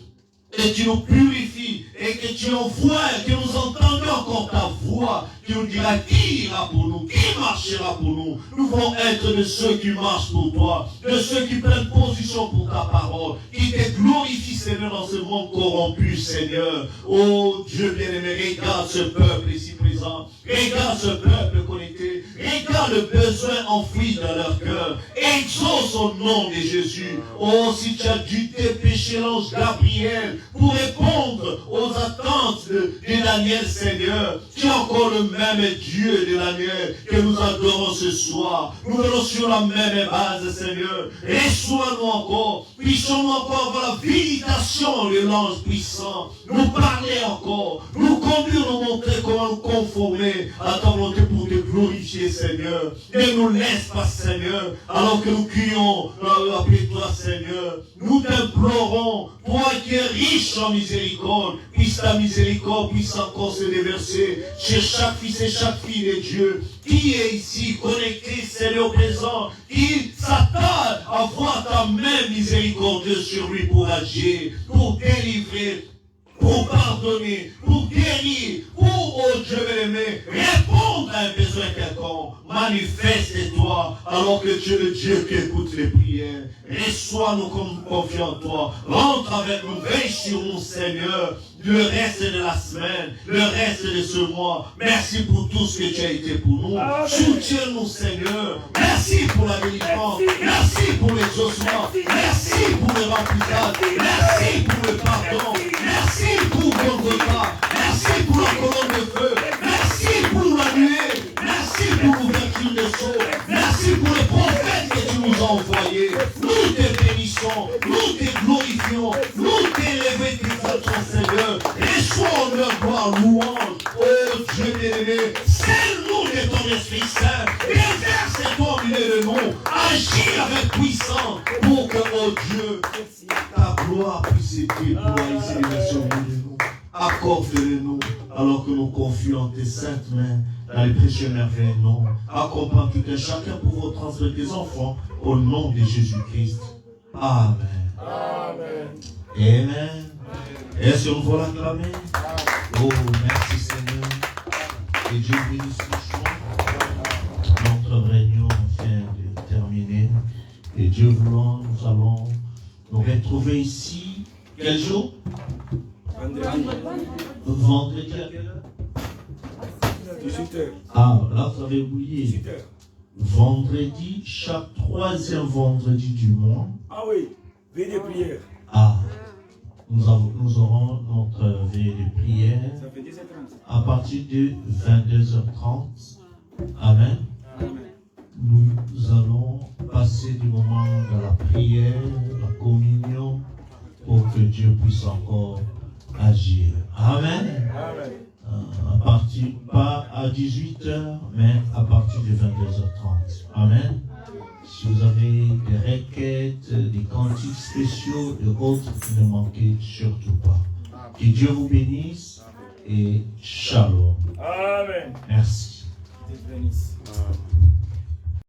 que tu nous purifies et que tu envoies, que nous entendions encore ta voix, qui nous dira qui ira pour nous, qui marchera pour nous. Nous voulons être de ceux qui marchent pour toi, de ceux qui prennent position pour ta parole, qui te glorifient, Seigneur, dans ce monde corrompu, Seigneur. Oh Dieu bien-aimé, regarde ce peuple ici présent, regarde ce peuple connecté, regarde le besoin enfoui dans leur cœur. Exauce au nom de Jésus. Oh, si tu as dû dépêcher l'ange Gabriel pour répondre aux attentes de Daniel, Seigneur, tu es encore le même Dieu de Daniel que nous adorons ce soir. Nous venons sur la même base, Seigneur. Reçois-nous encore. Puissions-nous encore avoir la visitation de l'ange puissant. Nous parler encore. Nous conduire, nous montrer comment nous conformer à ta volonté pour te glorifier, Seigneur. Ne nous laisse pas, Seigneur, alors que nous crions après toi, Seigneur. Nous t'implorons, toi qui es riche en miséricorde, puisse ta miséricorde puisse encore se déverser chez chaque fils et chaque fille de Dieu qui est ici connecté, Seigneur présent, qui s'attarde à voir ta main miséricordieuse sur lui pour agir, pour délivrer, pour pardonner, pour guérir, pour, oh Dieu bien-aimé, répondre à un besoin quelconque. Manifeste-toi alors que tu es le Dieu qui écoute les prières. Reçois-nous comme nous confions en toi. Rentre avec nous, veille sur nous, Seigneur, le reste de la semaine, le reste de ce mois. Merci pour tout ce que tu as été pour nous. Soutiens-nous, Seigneur. Merci pour la délivrance. Merci pour l'exaucement. Merci pour le remplissage. Merci pour le pardon. Merci pour Golgotha. Merci pour la colonne de feu. Merci pour la nuée. Merci pour l'ouverture des sceaux. Merci pour les prophètes que tu nous as envoyés. Nous te bénissons, nous te glorifions, nous t'élevons, t'exaltons, Seigneur. Reçois honneur, gloire, louange. Oh Dieu bien-aimé, scelle-nous de ton Esprit Saint. Déverse-toi au milieu de nous. Agis avec puissance pour que, oh Dieu, ta gloire puisse être déployée sur nous. Accorde-le-nous alors que nous confions en tes saintes mains dans les précieux merveilleux noms. Accompagne tout un chacun pour votre transmettre tes enfants au nom de Jésus-Christ. Amen. Amen. Amen. Est-ce que nous voulons l'acclamer? Oh, merci Seigneur. Que Dieu bénisse ce soir. Notre réunion vient de terminer. Et Dieu voulant, nous allons nous retrouver ici. Quel jour? Vendredi à quelle heure? 18h. Ah, là, vous avez oublié. 18h. vendredi, chaque troisième vendredi du mois. Ah oui, veille de prière. Nous aurons notre veille de prière Ça fait 10h30. à partir de 22h30. Amen. Amen. Nous allons passer du moment de la prière, la communion, pour que Dieu puisse encore agir. Amen. Amen. À partir, pas à 18h, mais à partir de 22h30. Amen. Si vous avez des requêtes, des cantiques spéciaux et autres, ne manquez surtout pas. Que Dieu vous bénisse et shalom. Amen. Merci. Dieu bénisse. Amen.